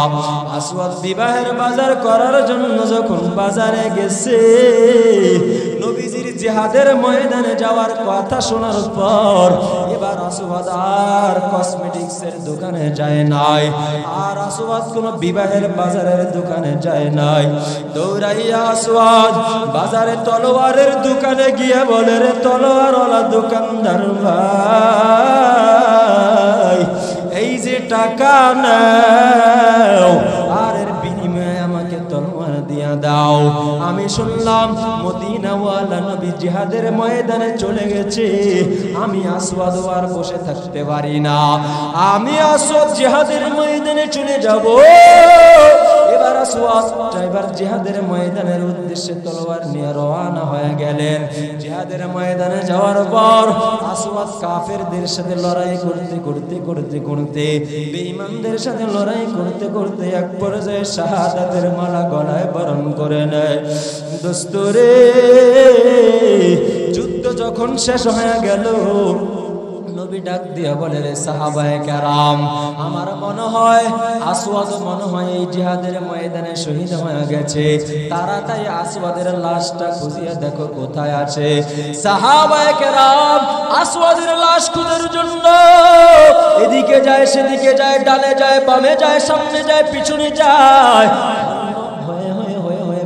আসওয়াদ বিবাহের বাজার করার জন্য যখন বাজারে গেছে, নবীজির জিহাদের ময়দানে যাওয়ার কথা শোনার পর এবার আসওয়াদ আর কসমেটিক্সের দোকানে যায় নাই, আর আসওয়াদ কোনো বিবাহের বাজারের দোকানে যায় নাই। দৌড়াইয়া আসওয়াদ বাজারে তলোয়ারের দোকানে গিয়ে বলে, রে তলোয়ারওয়ালা দোকানদার ভাই, এই যে টাকা নাও আর এর বিনিময়ে আমাকে তলোয়ার দিয়া দাও। আমি শুনলাম মদিনাওয়ালা নবী জিহাদের ময়দানে চলে গেছে, আমি আসওয়াদ আর বসে থাকতে পারি না, আমি আসওয়াদ জিহাদের ময়দানে চলে যাব। এবার আসওয়াদ এবার জিহাদের ময়দানের উদ্দেশ্যে তলোয়ার নিয়ে রওনা হয়ে গেলেন। জিহাদের ময়দানে যাওয়ার পর আসওয়াদ কাফেরদের সাথে লড়াই করতে বেঈমানদের সাথে লড়াই করতে এক পর্যায়ে শাহাদাতের মালা গলায় বরণ করে নেয়। দোস্তরে, যুদ্ধ যখন শেষ হয়ে গেল, নবী ডাক দিয়া বলে, রে সাহাবায়ে কেরাম, আমার মনে হয় আসওয়াদ মনে হয় এই জিহাদের ময়দানে শহীদ হয়ে গেছে, তাড়াতাড়ি আসওয়াদের লাশটা খুঁজিয়ে দেখো কোথায় আছে। সাহাবায়ে কেরাম আসওয়াদের লাশ খোঁজার জন্য এদিকে যায় সেদিকে যায়, ডানে যায় বামে যায়, সামনে যায় পিছনে যায়,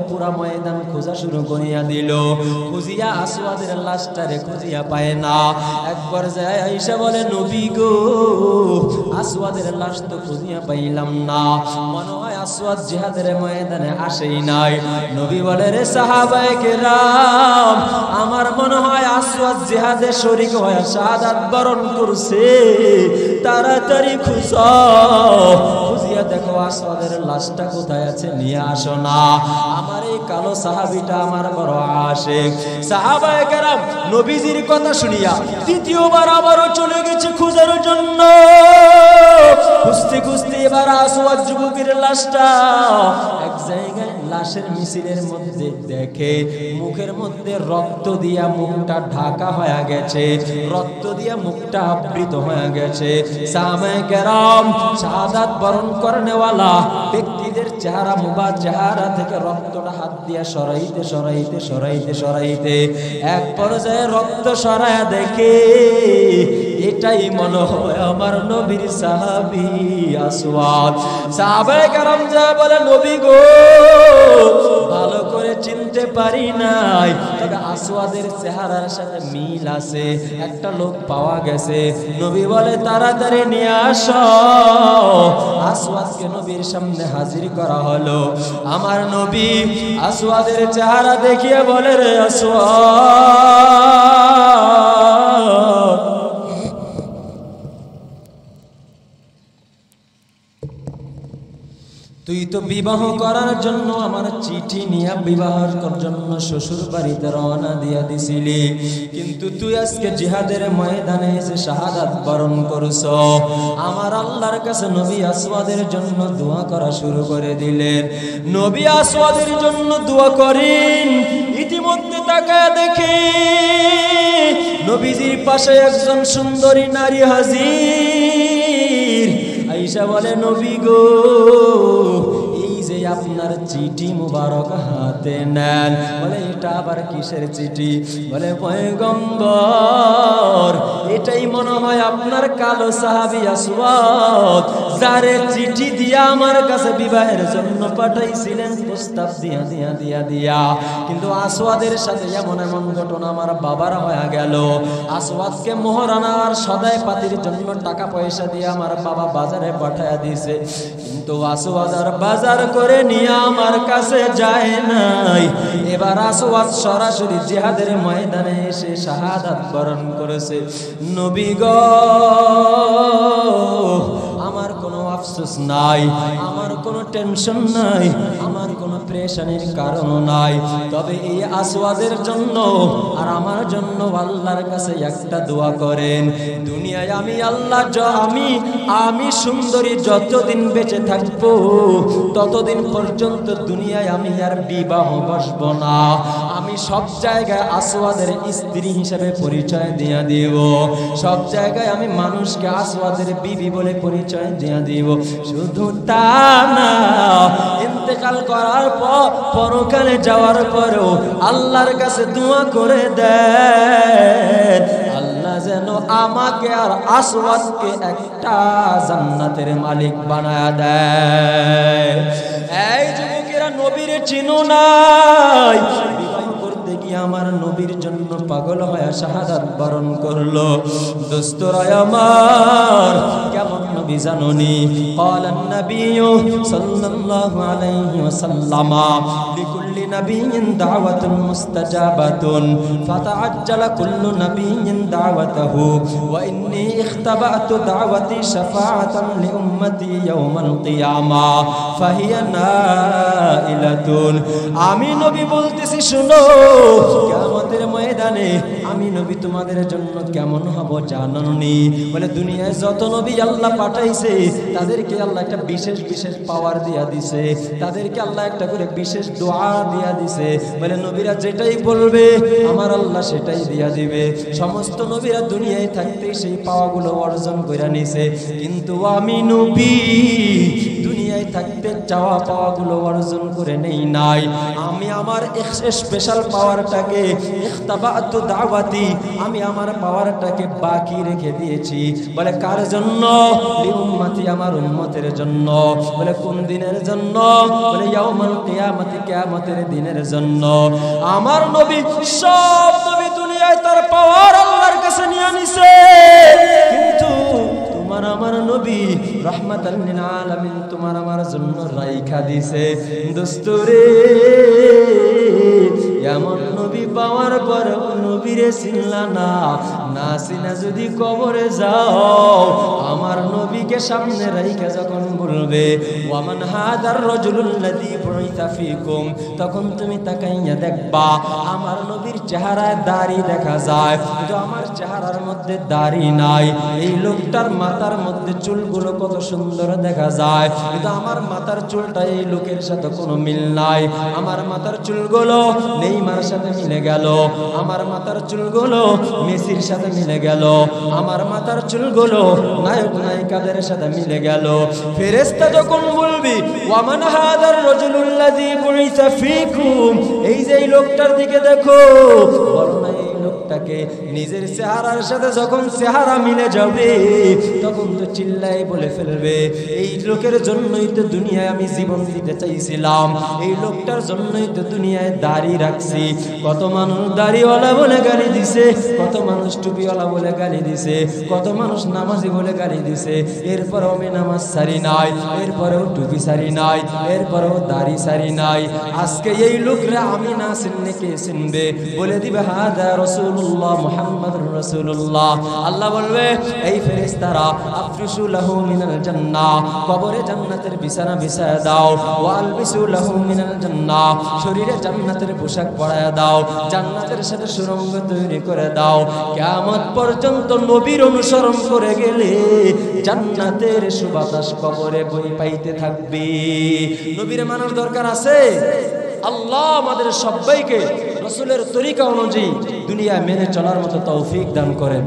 পুরা ময়দান খোঁজা শুরু করিয়া দিল। খুঁজিয়া আসওয়াদের লাশটারে খুঁজিয়া পায় না। একবার যায় আয়েশা বলে, নবী গো, আসওয়াদের লাশ তো খুঁজিয়া পাইলাম না, মনে হয় আসওয়াদ জিহাদের ময়দানে আসেই নাই। নবী বলে, রে সাহাবায়ে কেরাম, আমার মনে হয় আসওয়াদ জিহাদে শরীক হয়ে শাহাদাত বরণ করছে, তাড়াতাড়ি খুঁজিয়া দেখো আসওয়াদের লাশটা কোথায় আছে, নিয়ে আসো না। আমার এই কালো সাহাবীটা আমার বড় আশিক। সাহাবায়ে কেরাম নবীজির কথা শুনিয়া দ্বিতীয়বার আবারও চলে গেছে খোঁজার জন্য। খুঁজতে খুঁজতে এবার আসওয়াদ যুবকের লাশটা এক জায়গায় লাশের মিছিলের মধ্যে দেখে মুখের মধ্যে রক্ত দিয়া মুখটা ঢাকা হয়ে গেছে, রক্ত দিয়া মুখটা আবৃত হয়ে গেছে। সাহাবায়ে কেরাম শাহাদাত বরণ করনেওয়ালা ব্যক্তিদের চেহারা মুবারক চেহারা থেকে রক্তটা হাত দিয়া সরাইতে সরাইতে সরাইতে সরাইতে এক পর্যায়ে রক্ত সরায়া দেখে এটাই মনে হয় আমার নবীর সাহাবী আসওয়াদ। সাহাবায়ে কেরাম যা বলে, নবী গো, ভালো করে চিনতে পারি নাই, তবে আসওয়াদের চেহারার সাথে মিল আছে, একটা লোক পাওয়া গেছে। নবী বলে, তাড়াতাড়ি নিয়ে আসো। আসওয়াদকে নবীর সামনে হাজির করা হলো। আমার নবী আসওয়াদের চেহারা দেখিয়ে বলে, রে আসওয়াদ, তুই তো বিবাহ করার জন্য আমার চিঠি নিয়ে বিবাহের জন্য শ্বশুর বাড়িতে রওনা দিয়া দিছিলি, কিন্তু তুই আজকে জিহাদের ময়দানে এসে শাহাদাত বরণ করছ। আমার আল্লাহর কাছে নবী আসওয়াদের জন্য দোয়া করা শুরু করে দিলেন। নবী আসওয়াদের জন্য দোয়া করেন, ইতিমধ্যে তাকায় দেখে নবীজির পাশে একজন সুন্দরী নারী হাজির। আয়েশা বলে, নবী গো, এই যে আপনার চিঠি মুবারক হাতে নেন। বলে, এটা আবার কিসের চিঠি? বলে, পয়গম্বর, এটাই মনে হয় আপনার কালো সাহাবী আসওয়াদ, যারে চিঠি দিয়া আমার কাছে বিবাহের জন্য পাঠাইছিলেন, প্রস্তাব দিয়া দিয়া দিয়া দিয়া। কিন্তু আসওয়াদের সাথে এমন এমন ঘটনা আমার বাবার হয়ে গেল। আসওয়াদকে মোহরানা আর সদাই পাতির জন্য টাকা পয়সা দিয়ে আমার বাবা বাজারে পাঠায়া দিয়েছে, কিন্তু আসওয়াদ আর বাজার করে নিয়ে আমার কাছে যায় নাই। এবার আসওয়াদ সরাসরি জিহাদের ময়দানে এসে শাহাদাত বরণ করেছে। নবী গো, আমার কোনো আফসোস নাই, আমার কোনো টেনশন নাই, আমার কোনো প্রেশানির কারণ নাই। তবে এই আসওয়াদের জন্য আর আমার জন্য আল্লাহর কাছে একটা দোয়া করেন। দুনিয়ায় আমি আল্লাহ আমি সুন্দরী যতদিন বেঁচে থাকবো ততদিন পর্যন্ত দুনিয়ায় আমি আর বিবাহ বসব না। আমি সব জায়গায় আসওয়াদের স্ত্রী হিসেবে পরিচয় দিয়ে দিব, সব জায়গায় আমি মানুষকে আসওয়াদের বিবি বলে পরিচয় দিয়ে দিব। শুধু তা না, ইন্তেকাল করার পর পরকালে যাওয়ার পরেও আল্লাহর কাছে দোয়া করে দেন, আল্লাহ যেন আমাকে আর আসওয়াদকে একটা জান্নাতের মালিক বানায়া দেয়। এই যুবকেরা নবীর চিনো নাই, বিবাহ করতে গিয়ে আমার নবীর জন্য পাগল হয়ে শাহাদাত বরণ করলো। দোস্তরা আমার, কেমন নবী জানোনি? قال النبي صلى الله عليه وسلم لكل نبي دعوة مستجابة فتعجل كل نبي دعوته وإني اختبأت دعوتي شفاعة لأمتي يوم القيامة فهي نائلة। আমি নবী বলতেছি, শুনো, কিয়ামতের কিয়ামতের ময়দানে আমি নবী তোমাদের জন্য কেমন হব জানোনি? বলে দুনিয়ায় যত নবী আল্লাহ পাঠাইছে তাদেরকে আল্লাহ একটা বিশেষ বিশেষ পাওয়ার দিয়া দিছে, তাদেরকে আল্লাহ একটা করে বিশেষ দোয়া দিয়া দিছে। বলে নবীরা যেটাই বলবে আমার আল্লাহ সেটাই দিয়া দিবে। সমস্ত নবীরা দুনিয়ায় থাকতেই সেই পাওয়াগুলো অর্জন করে নিছে, কিন্তু আমি নবী দুনিয়ায় থাকতে চাওয়া পাওয়াগুলো অর্জন করে নেই নাই। আমি আমার স্পেশাল পাওয়ারটাকে ইখতাবাতু দাওয়াতি, আমি আমার পাওয়ারটাকে বাকি রেখে দিয়েছি। বলে কার জন্য? লিউম্মতি, আমার উম্মতের জন্য। বলে কোন দিনের জন্য? বলে ইয়াউমুল কিয়ামতি, কিয়ামতের দিনের জন্য। আমার নবী সব নবী দুনিয়ায় তার পাওয়ার আল্লাহর কাছে নিয়ে নিছে, কিন্তু তোমার আমার নবী রাহমাতাল লিল আলামিন তোমার আমার জন্য রাইখা দিছে। দোস্তরে এমন নবী পাওয়ার পর নবীরে চিনলা না, না চিনা যদি কবরে যাও আমার নবীকে সামনে রাইখা যখন বলবে ওয়ামান হাদার রাজুলুল্লাযী বুইসা ফীকুম, তখন তুমি তাকাইয়া দেখবা আমার নবীর চেহারায় দাড়ি দেখা যায়, কিন্তু আমার চেহারার মধ্যে দাড়ি নাই। এই লোকটার মাথার মধ্যে চুলগুলো কত সুন্দর দেখা যায়, কিন্তু আমার মাথার চুলটা এই লোকের সাথে কোনো মিল নাই। আমার মাথার চুলগুলো নেইমার সাথে মিলে গেল, আমার মাথার চুলগুলো মেসির সাথে মিলে গেল, আমার মাথার চুলগুলো নায়ক নায়িকাদের সাথে মিলে গেল। ফেরেশতা যখন বলবি ওয়ামান হাদার রাজুলুল্লাযী বুইসা ফীকুম, এই যে এই লোকটার দিকে দেখো, বলো না এই লোকটাকে নিজের চেহারার সাথে যখন চেহারা মিলে যাবে তখন তো চিল্লাই বলে ফেলবে এই লোকের জন্যই তো দুনিয়ায় আমি জীবন দিতে চাইছিলাম, এই লোকটার জন্যই তো দুনিয়ায় দাড়ি রাখছি। কত মানুষ দাড়িওয়ালা বলে গালি দিছে, কত মানুষ টুপিওয়ালা বলে গালি দিছে, কত মানুষ নামাজি বলে গালি দিছে, এরপরেও আমি নামাজ সারি নাই, এরপরেও টুপি সারি নাই, এরপরেও দাড়ি সারি নাই। আজকে এই লোকরা আমি না চিনলে কে চিনবে? বলে দিবে হাদা রাসূলুল্লাহ মুহাম্মাদুর রাসূলুল্লাহ। আল্লাহ বলবে এই ফেরেশতারা আফরিশু লাহু মিনাল জান্নাহ, কবরে জান্নাতের বিছানা বিছায়া দাও, ওয়া আলবিসু লাহু মিনাল জান্নাহ, শরীরে জান্নাতের পোশাক পরায়া দাও, জান্নাতের সাথে সুরঙ্গ তৈরি করে দাও। কিয়ামত পর্যন্ত নবীর অনুসরণ করে গেলে জান্নাতের সুবাতাস কবরে বই পাইতে থাকবে। নবীর মানার দরকার আছে। আল্লাহ আমাদের সবাইকে রাসূলের তরিকা অনুযায়ী দুনিয়া মেনে চলার মতো তৌফিক দান করেন।